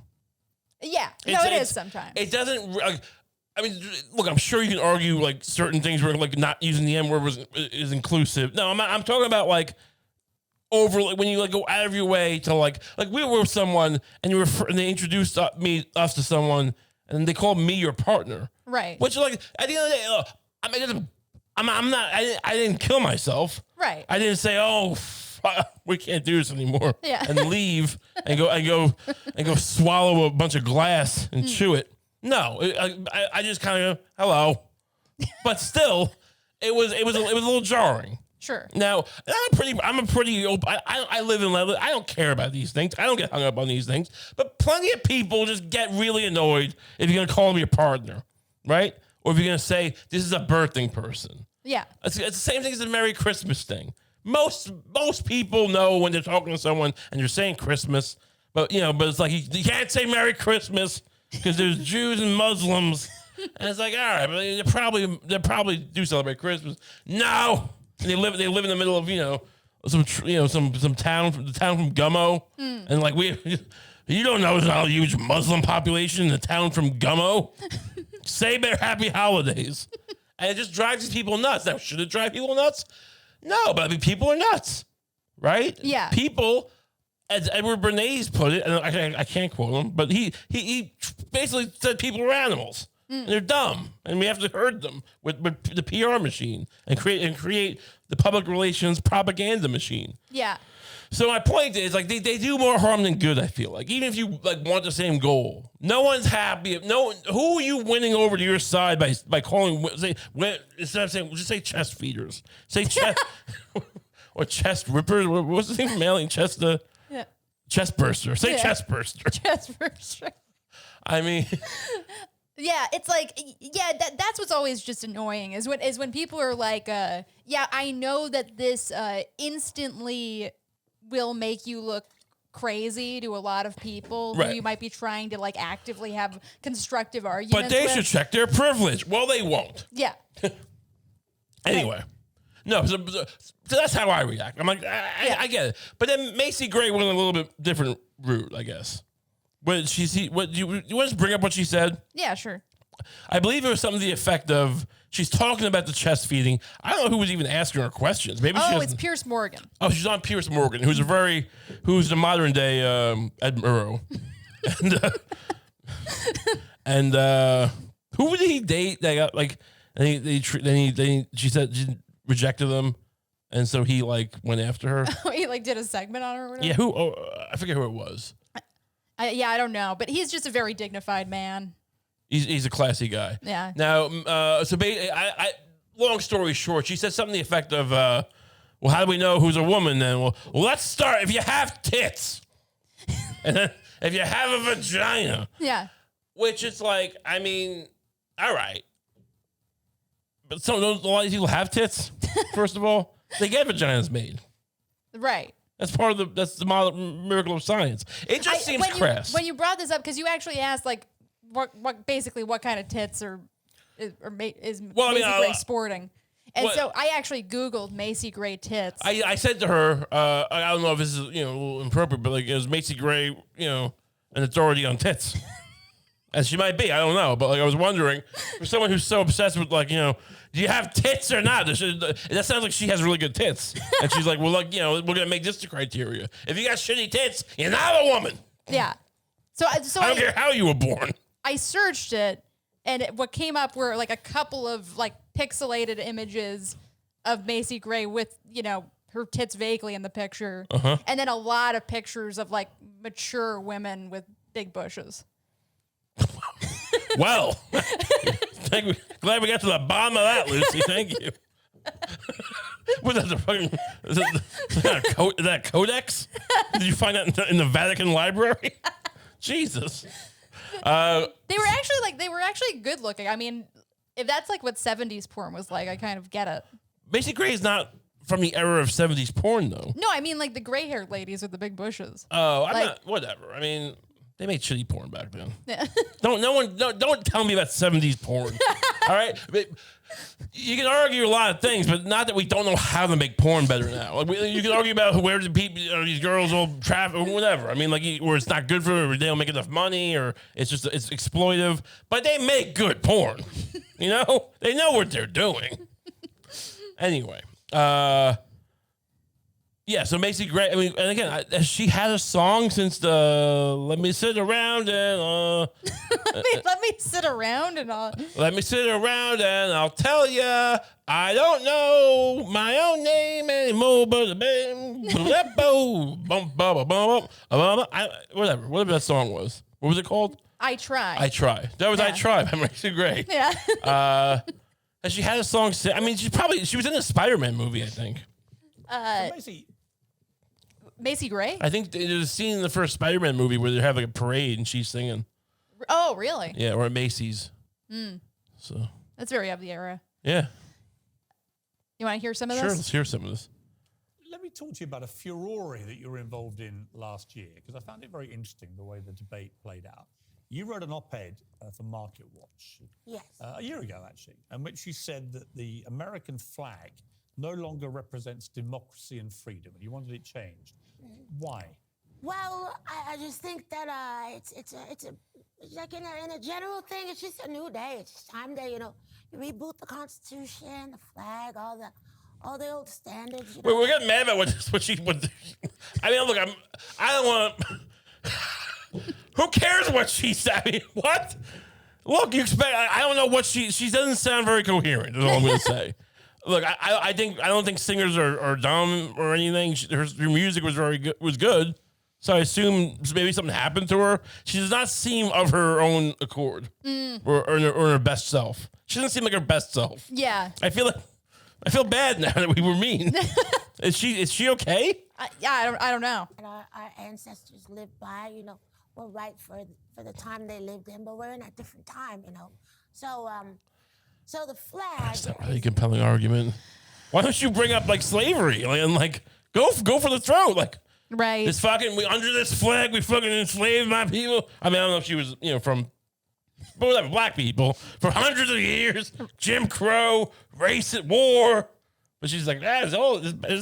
Yeah, it is sometimes. It doesn't. I mean, look, I'm sure you can argue like certain things where like not using the N word is inclusive. No, I'm talking about like when you like go out of your way to like we were with someone and and they introduced us to someone and they called me your partner. Right. Which like at the end of the day, I didn't kill myself. Right. I didn't say, we can't do this anymore. Yeah. And leave and go swallow a bunch of glass and chew it. No, I just kind of hello, but still, it was a little jarring. Sure. Now I'm a pretty open. I live in level. I don't care about these things. I don't get hung up on these things. But plenty of people just get really annoyed if you're gonna call me a partner, right? Or if you're gonna say this is a birthing person. Yeah. It's the same thing as the Merry Christmas thing. Most people know when they're talking to someone and you're saying Christmas, but it's like you can't say Merry Christmas because there's Jews and Muslims, and it's like all right, but they probably do celebrate Christmas. No. And they live in the middle of some town from Gummo, and like you don't know there's not a huge Muslim population in the town from Gummo. Say their happy holidays, and it just drives these people nuts. Now, should it drive people nuts? No, but I mean people are nuts, right? Yeah. People, as Edward Bernays put it, and I can't quote him, but he basically said people are animals. And they're dumb, and we have to herd them with the PR machine and create the public relations propaganda machine. Yeah. So my point is, like, they do more harm than good. I feel like even if you like want the same goal, no one's happy. Who are you winning over to your side by calling? Instead of saying, just say chest feeders, say chest or chest rippers. What's the thing from Alien? Chest burster. Say chest burster. Chest burster. I mean. Yeah, it's like, that's what's always just annoying is when people are like, I know that this instantly will make you look crazy to a lot of people who you might be trying to like actively have constructive arguments But they should check their privilege. Well, they won't. Yeah. Anyway. No, so that's how I react. I'm like, I get it. But then Macy Gray went a little bit different route, I guess. What you want to bring up what she said? Yeah, sure. I believe it was something to the effect of she's talking about the chest feeding. I don't know who was even asking her questions. Maybe it's Piers Morgan. Oh, she's on Piers Morgan, who's the modern day Ed Murrow. and who did he date? That got like, she said she rejected them, and so he like went after her. He like did a segment on her. Or whatever? Yeah, who? Oh, I forget who it was. I don't know, but he's just a very dignified man. He's a classy guy. Yeah. Now, long story short, she said something to the effect of, well, how do we know who's a woman then? Well, let's start if you have tits. And then if you have a vagina. Yeah. Which is like, I mean, all right. But a lot of these people have tits, first of all. They get vaginas made. Right. That's that's the miracle of science. It just seems crass. When you brought this up, because you actually asked, like, what kind of tits is Macy Gray sporting? And so I actually Googled Macy Gray tits. I said to her, I don't know if this is, a little inappropriate, but like, is Macy Gray, an authority on tits? As she might be, I don't know. But like, I was wondering, for someone who's so obsessed with like, do you have tits or not? That sounds like she has really good tits. And she's like, well, look, we're going to make this the criteria. If you got shitty tits, you're not a woman. Yeah. So I don't care how you were born. I searched it, and what came up were like a couple of like pixelated images of Macy Gray with, her tits vaguely in the picture. And then a lot of pictures of like mature women with big bushes. Well, glad we got to the bottom of that, Lucie. Thank you. What is that? Is that Codex? Did you find that in the Vatican Library? Jesus. They were actually good looking. I mean, if that's like what 70s porn was like, I kind of get it. Macy Gray is not from the era of 70s porn, though. No, I mean like the gray haired ladies with the big bushes. Oh, I'm not. Whatever. I mean. They made shitty porn back then. Yeah. Don't tell me about 70s porn. All right? But you can argue a lot of things, but not that we don't know how to make porn better now. Like, you can argue about where the people, these girls all traffic or whatever. I mean, like, where it's not good for them, or they don't make enough money, or it's exploitive. But they make good porn. They know what they're doing. Anyway, yeah, so Macy Gray, I mean, and again, has she had a song since the Let Me Sit Around and... let me sit around and all. Let me sit around and I'll tell ya, I don't know my own name anymore, but... whatever that song was. What was it called? I Try. I Try. That was I Try by Macy Gray. Yeah. Has she had a song... I mean, she was in a Spider-Man movie, I think. Macy Gray? I think there's a scene in the first Spider-Man movie where they have like a parade and she's singing. Oh, really? Yeah, or at Macy's. So that's very of the era. Yeah. You want to hear some of this? this? Sure, let's hear some of this. Let me talk to you about a furore that you were involved in last year, because I found it very interesting the way the debate played out. You wrote an op-ed for Market Watch. Yes. A year ago, actually, in which you said that the American flag no longer represents democracy and freedom, and you wanted it changed. Why? Well, I just think that it's like in a general thing. It's just a new day. It's just time to you reboot the Constitution, the flag, all the old standards. We're getting mad about what she. I mean, look, I don't want. Who cares what she said? I mean, what? Look, you expect? I don't know what she doesn't sound very coherent. Is all I'm going to say. Look, I don't think singers are dumb or anything. Her music was good, so I assume maybe something happened to her. She does not seem of her own accord or her best self. She doesn't seem like her best self. Yeah, I feel bad now that we were mean. Is she okay? I don't know. And our ancestors lived by, were right for the time they lived in, but we're in a different time, So the flag. That's not really a compelling argument. Why don't you bring up like slavery and go for the throat? Like, right. This under this flag we fucking enslaved my people. I mean, I don't know if she was from whatever, black people for hundreds of years. Jim Crow, racist war. But she's like, it's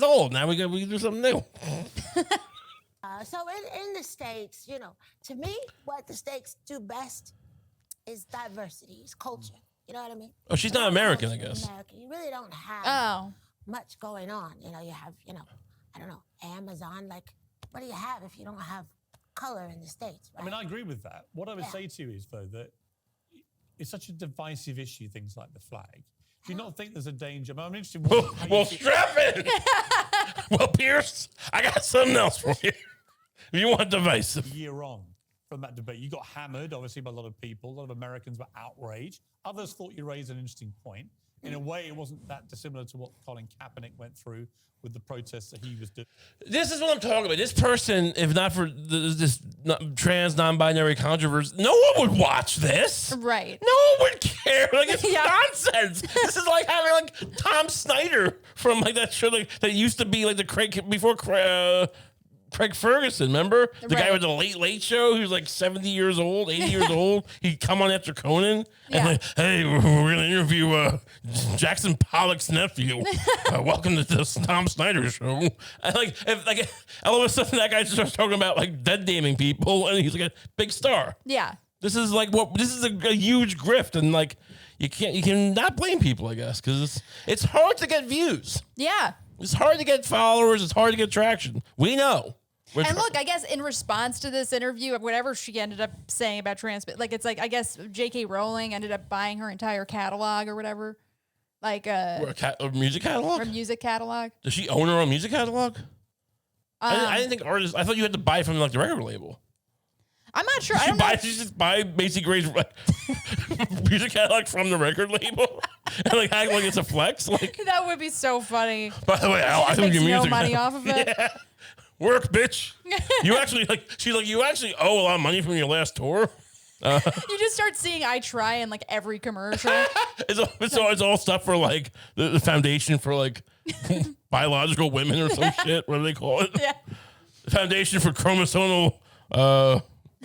old. Now we can do something new. So in the States, to me, what the States do best is diversity, is culture. You know what I mean? Oh, she's not American, I guess. America. You really don't have much going on. You have, I don't know, Amazon. Like, what do you have if you don't have color in the States, right? I mean, I agree with that. What I would say to you is, though, that it's such a divisive issue, things like the flag. Do you not think there's a danger? I'm interested. Well, strap in. Well, Pierce, I got something else for you. If you want divisive. Year on from that debate, you got hammered, obviously, by a lot of people. A lot of Americans were outraged. Others thought you raised an interesting point. in a way, it wasn't that dissimilar to what Colin Kaepernick went through with the protests that he was doing. This is what I'm talking about. This person, if not for this trans non-binary controversy, no one would watch this. Right. No one would care. Like, it's nonsense. This is like having like Tom Snyder from like that show that used to be like the Craig before Craig Ferguson, remember? The guy with the Late Late Show who's like 70 years old, 80 years old. He'd come on after Conan and like, hey, we're going to interview Jackson Pollock's nephew. Welcome to this Tom Snyder show. And all of a sudden that guy starts talking about like dead naming people and he's like a big star. Yeah. This is a huge grift and like you can not blame people, I guess, because it's hard to get views. Yeah. It's hard to get followers. It's hard to get traction. We know. And look, I guess in response to this interview, whatever she ended up saying about trans, like it's like I guess J.K. Rowling ended up buying her entire catalog or whatever, like a music catalog. Her music catalog. Does she own her own music catalog? I didn't think artists. I thought you had to buy from like the record label. I'm not sure. I don't know. She just buy Macy Gray's music catalog from the record label and like act like it's a flex. Like that would be so funny. By the way, I think your music no money off of it. Yeah. Work, bitch. You actually she's like, you actually owe a lot of money from your last tour. You just start seeing "I Try" in like every commercial. It's all stuff for like the foundation for like biological women or some shit. What do they call it? Yeah. The Foundation for Chromosomal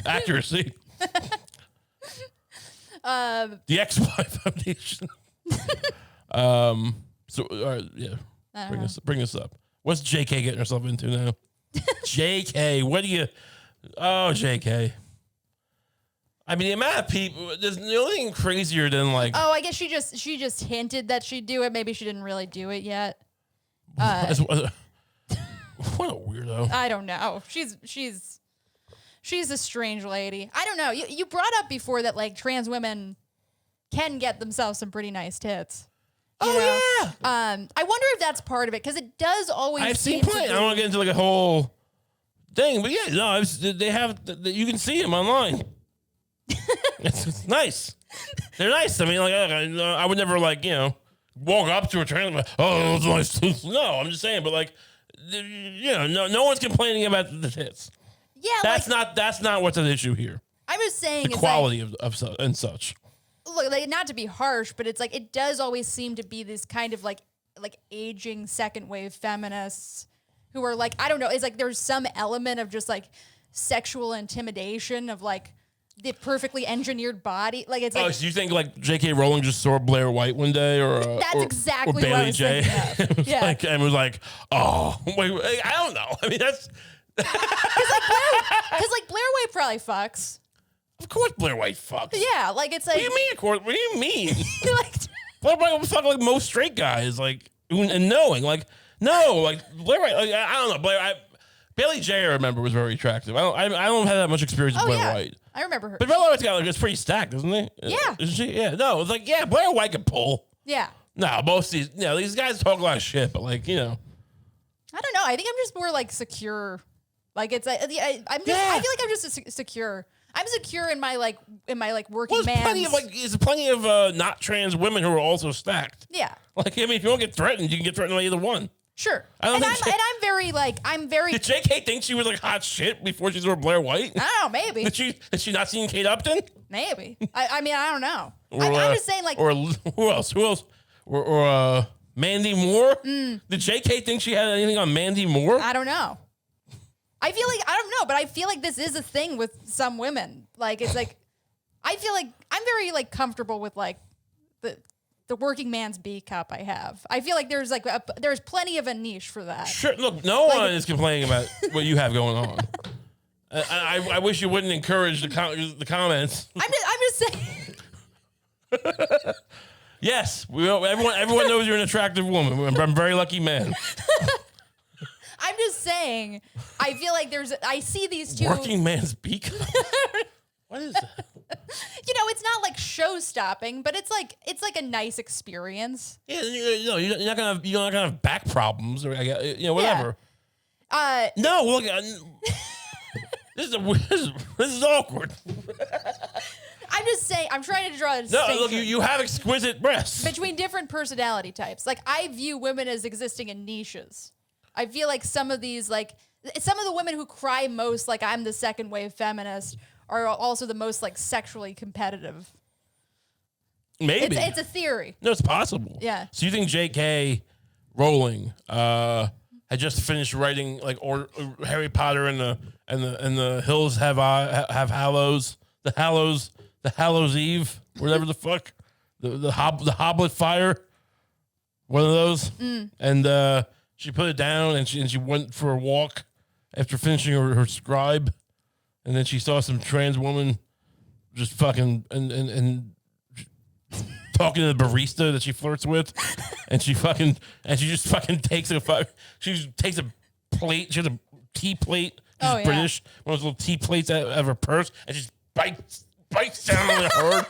Accuracy. The XY Foundation. So all right, yeah. Bring us up. What's JK getting herself into now? JK, what do you? Oh, JK. I mean, the amount of people. There's nothing crazier than like. Oh, I guess she just hinted that she'd do it. Maybe she didn't really do it yet. What a weirdo. I don't know. She's a strange lady. I don't know. You brought up before that like trans women can get themselves some pretty nice tits. Yeah. I wonder if that's part of it because it does always. I've seen plenty. I don't want to get into like a whole thing, but yeah, no, they have. You can see them online. It's nice. They're nice. I mean, like I would never like walk up to a trans. Like, oh, those nice tits. No, I'm just saying. But like, no one's complaining about the tits. Yeah, that's not what's an issue here. I'm just saying the quality of and such. Look, like, not to be harsh, but it's like it does always seem to be this kind of like aging second wave feminists who are like, I don't know, it's like there's some element of just like sexual intimidation of like the perfectly engineered body. Like it's like, so you think like J.K. Rowling just saw Blair White one day, or that's exactly Bailey what I was J. thinking of. Yeah, and was like, oh wait, I don't know. I mean that's because like Blair White probably fucks. Of course, Blair White fucks. Yeah, like it's like. What do you mean? Of course. What do you mean? Like, Blair White would fuck like most straight guys, like and knowing, like no, like Blair White. Like, I don't know. Bailey J. I remember was very attractive. I don't have that much experience with Blair White. I remember her. But Blair White's got like it's pretty stacked, isn't he? Yeah. Isn't she? Yeah. No, it's like Blair White can pull. Yeah. No, most of these guys talk a lot of shit, but like I don't know. I think I'm just more like secure. Like it's I feel like I'm just secure. I'm secure in my working man. There's plenty of not trans women who are also stacked. Yeah. Like I mean, if you don't get threatened, you can get threatened by either one. Sure. I'm very. Did JK think she was like hot shit before she saw Blair White? I don't know. Maybe. Had she not seen Kate Upton? Maybe. I mean, I don't know. I'm just saying, like. Or who else? Or Mandy Moore? Did JK think she had anything on Mandy Moore? I don't know. I feel like, I don't know, but I feel like this is a thing with some women. Like, it's like, I feel like I'm very, like, comfortable with, like, the working man's B cup I have. I feel like there's, like, there's plenty of a niche for that. Sure. Look, no one is complaining about what you have going on. I wish you wouldn't encourage the comments. I'm just saying. Yes. Everyone knows you're an attractive woman. I'm a very lucky man. I'm just saying, I feel like I see these two. Working man's beak? What is that? It's not like show stopping, but it's like a nice experience. Yeah, you're not gonna have back problems or whatever. Yeah. No, look, this is awkward. I'm I'm just saying, I'm trying to draw a distinction. No, look, you have exquisite breasts. Between different personality types. Like, I view women as existing in niches. I feel like some of these, like, some of the women who cry most, like, I'm the second wave feminist, are also the most, like, sexually competitive. Maybe. It's a theory. No, it's possible. Yeah. So you think J.K. Rowling had just finished writing like Harry Potter and the hills have hallows, the Hallows Eve, whatever the fuck, the Hoblet Fire, one of those, and she put it down and she went for a walk after finishing her scribe, and then she saw some trans woman just fucking and talking to the barista that she flirts with, and she just fucking takes a plate. She has a tea plate. She's British, one of those little tea plates out of her purse, and just bites down on her.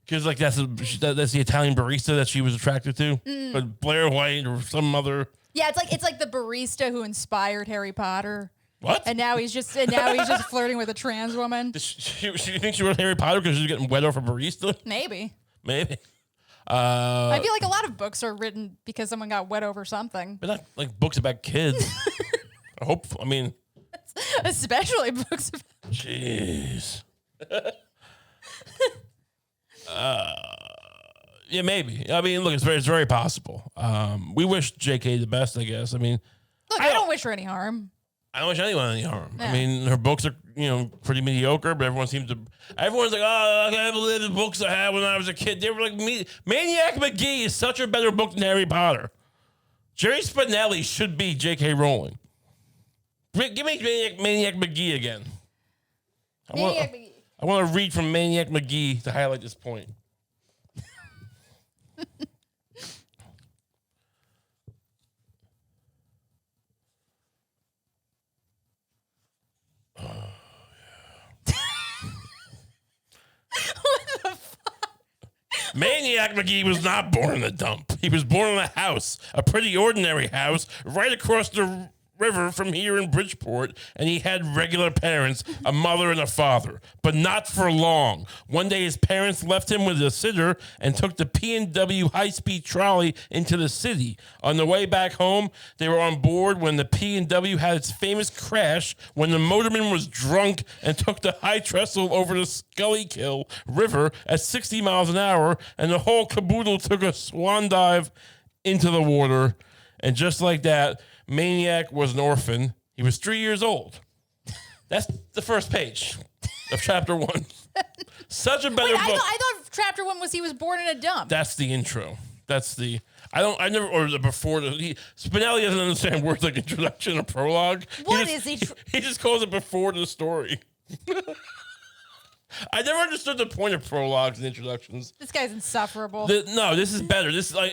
Because like that's the Italian barista that she was attracted to, but Blair White or some other. Yeah, it's like the barista who inspired Harry Potter. What? And now he's just flirting with a trans woman. She thinks she wrote Harry Potter because she's getting wet off a barista? Maybe. I feel like a lot of books are written because someone got wet over something. But not like books about kids. I mean. Especially books about. Jeez. Yeah, maybe. I mean, look, it's very possible. We wish JK the best, I guess. I mean. Look, I don't wish her any harm. I don't wish anyone any harm. Yeah. I mean, her books are, pretty mediocre, but everyone's like, oh, I can't believe the books I had when I was a kid. They were like, Maniac McGee is such a better book than Harry Potter. Jerry Spinelli should be J.K. Rowling. Give me Maniac McGee again. I want to read from Maniac McGee to highlight this point. Maniac McGee was not born in a dump. He was born in a house, a pretty ordinary house, right across the river from here in Bridgeport, and he had regular parents, a mother and a father, but not for long. One day his parents left him with a sitter and took the P&W high-speed trolley into the city. On the way back home, they were on board when the P&W had its famous crash when the motorman was drunk and took the high trestle over the Schuylkill River at 60 miles an hour, and the whole caboodle took a swan dive into the water. And just like that, Maniac was an orphan. He was 3 years old. That's the first page of chapter 1. Such a better book. I thought chapter 1 was he was born in a dump. That's the intro. Spinelli doesn't understand words like introduction or prologue. He just calls it before the story. I never understood the point of prologues and introductions. This guy's insufferable. No, this is better. This is like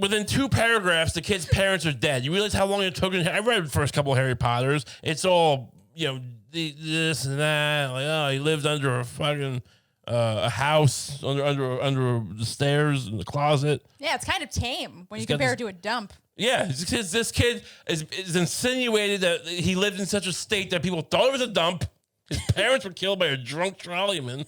within 2 paragraphs, the kid's parents are dead. You realize how long it took? I read the first couple of Harry Potters. It's all this and that. Like, oh, he lived under a fucking a house under the stairs in the closet. Yeah, it's kind of tame when you compare it to a dump. Yeah, this kid is insinuated that he lived in such a state that people thought it was a dump. His parents were killed by a drunk trolleyman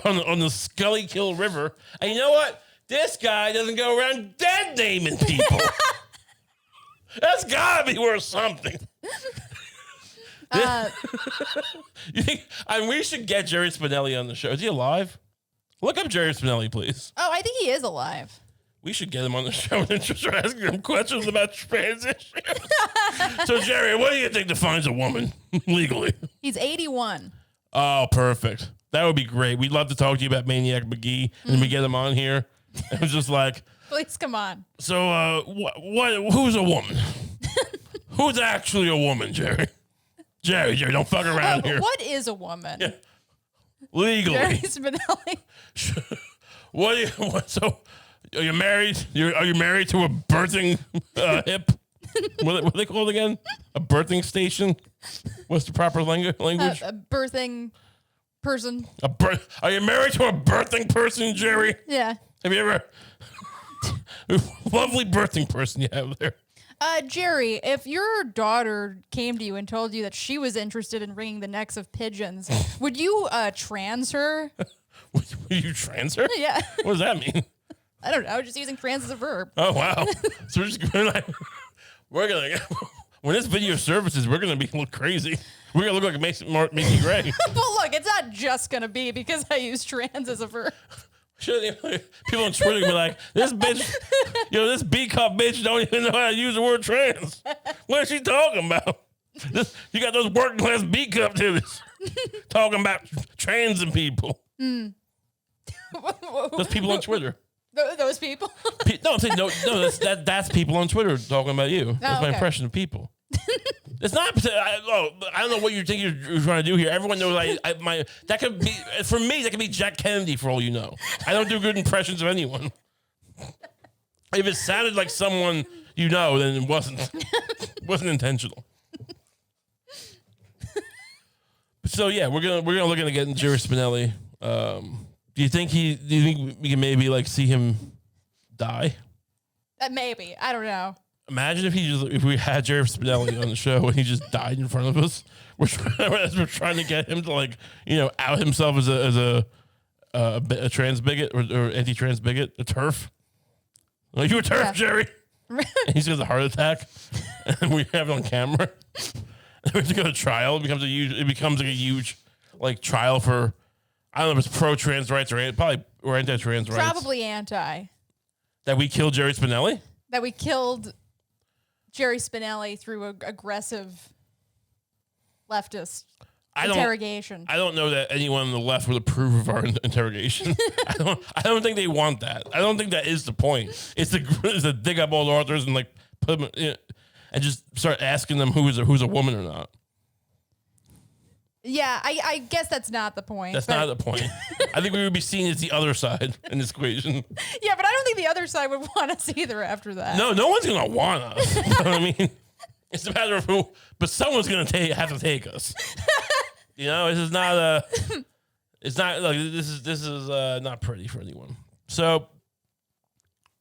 on the Schuylkill River. And you know what? This guy doesn't go around dead naming people. That's gotta be worth something. You think? We should get Jerry Spinelli on the show. Is he alive? Look up Jerry Spinelli, please. Oh, I think he is alive. We should get him on the show and just start asking him questions about transitions. So, Jerry, what do you think defines a woman legally? He's 81. Oh, perfect. That would be great. We'd love to talk to you about Maniac McGee, and we get him on here. It was just like, please come on. So, who's a woman? Who's actually a woman, Jerry? Jerry, don't fuck around here. What is a woman? Yeah. Legally. Jerry Spinelli. So, are you married? Are you married to a birthing hip? What are they called again? A birthing station? What's the proper language? A birthing person. Are you married to a birthing person, Jerry? Yeah. Have you ever? Lovely birthing person you have there. Jerry, if your daughter came to you and told you that she was interested in wringing the necks of pigeons, would you trans her? Would you trans her? Yeah. What does that mean? I don't know. Just using trans as a verb. Oh, wow. So we're gonna when this video surfaces, we're gonna be a little crazy. We're gonna look like Macy Gray. Well, look, it's not just gonna be because I use trans as a verb. People on Twitter gonna be like, this bitch, this B cup bitch don't even know how to use the word trans. What is she talking about? You got those working class B cup titties talking about trans and people. Those people on Twitter. Those people? No, I'm saying that's people on Twitter talking about you. That's my impression of people. It's not. I don't know what you think you're trying to do here. Everyone knows that could be for me. That could be Jack Kennedy for all you know. I don't do good impressions of anyone. If it sounded like someone you know, then it wasn't intentional. So yeah, we're gonna look into getting Jerry Spinelli. Do you think we can maybe see him die? Maybe. I don't know. Imagine if we had Jerry Spinelli on the show and he just died in front of us. We're trying to get him to out himself as a trans bigot or anti-trans bigot, a TERF. Like, you a TERF, yeah. Jerry. And he's got a heart attack, and we have it on camera. And we have to go to trial. It becomes like a huge trial for, I don't know if it's pro-trans rights or anti-trans rights. Probably anti. That we killed Jerry Spinelli? That we killed Jerry Spinelli through aggressive leftist interrogation. I don't know that anyone on the left would approve of our interrogation. I don't think they want that. I don't think that is the point. It's to dig up all the authors and put them and just start asking them who's a woman or not. Yeah, I guess that's not the point. That's not the point. I think we would be seen as the other side in this equation. Yeah, but I don't think the other side would want us either after that. No one's going to want us. You know what I mean? It's a matter of who, but someone's going to have to take us. This is not this is not pretty for anyone. So,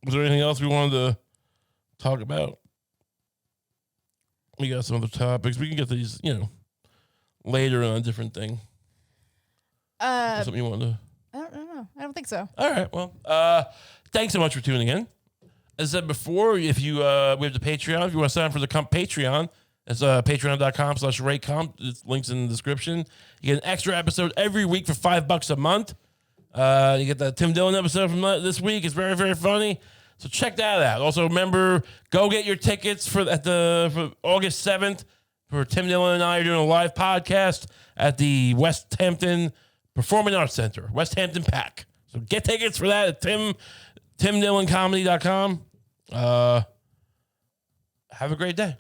was there anything else we wanted to talk about? We got some other topics. We can get these, later on a different thing. Something you want to? I don't know. I don't think so. All right. Well, thanks so much for tuning in. As I said before, if you we have the Patreon. If you want to sign up for the Kump Patreon, it's patreon.com/RayCump. It's links in the description. You get an extra episode every week for $5 a month. You get the Tim Dillon episode from this week. It's very, very funny. So check that out. Also, remember, go get your tickets for August 7th. For Tim Dillon and I are doing a live podcast at the West Hampton Performing Arts Center, West Hampton PAC. So get tickets for that at timdilloncomedy.com. Have a great day.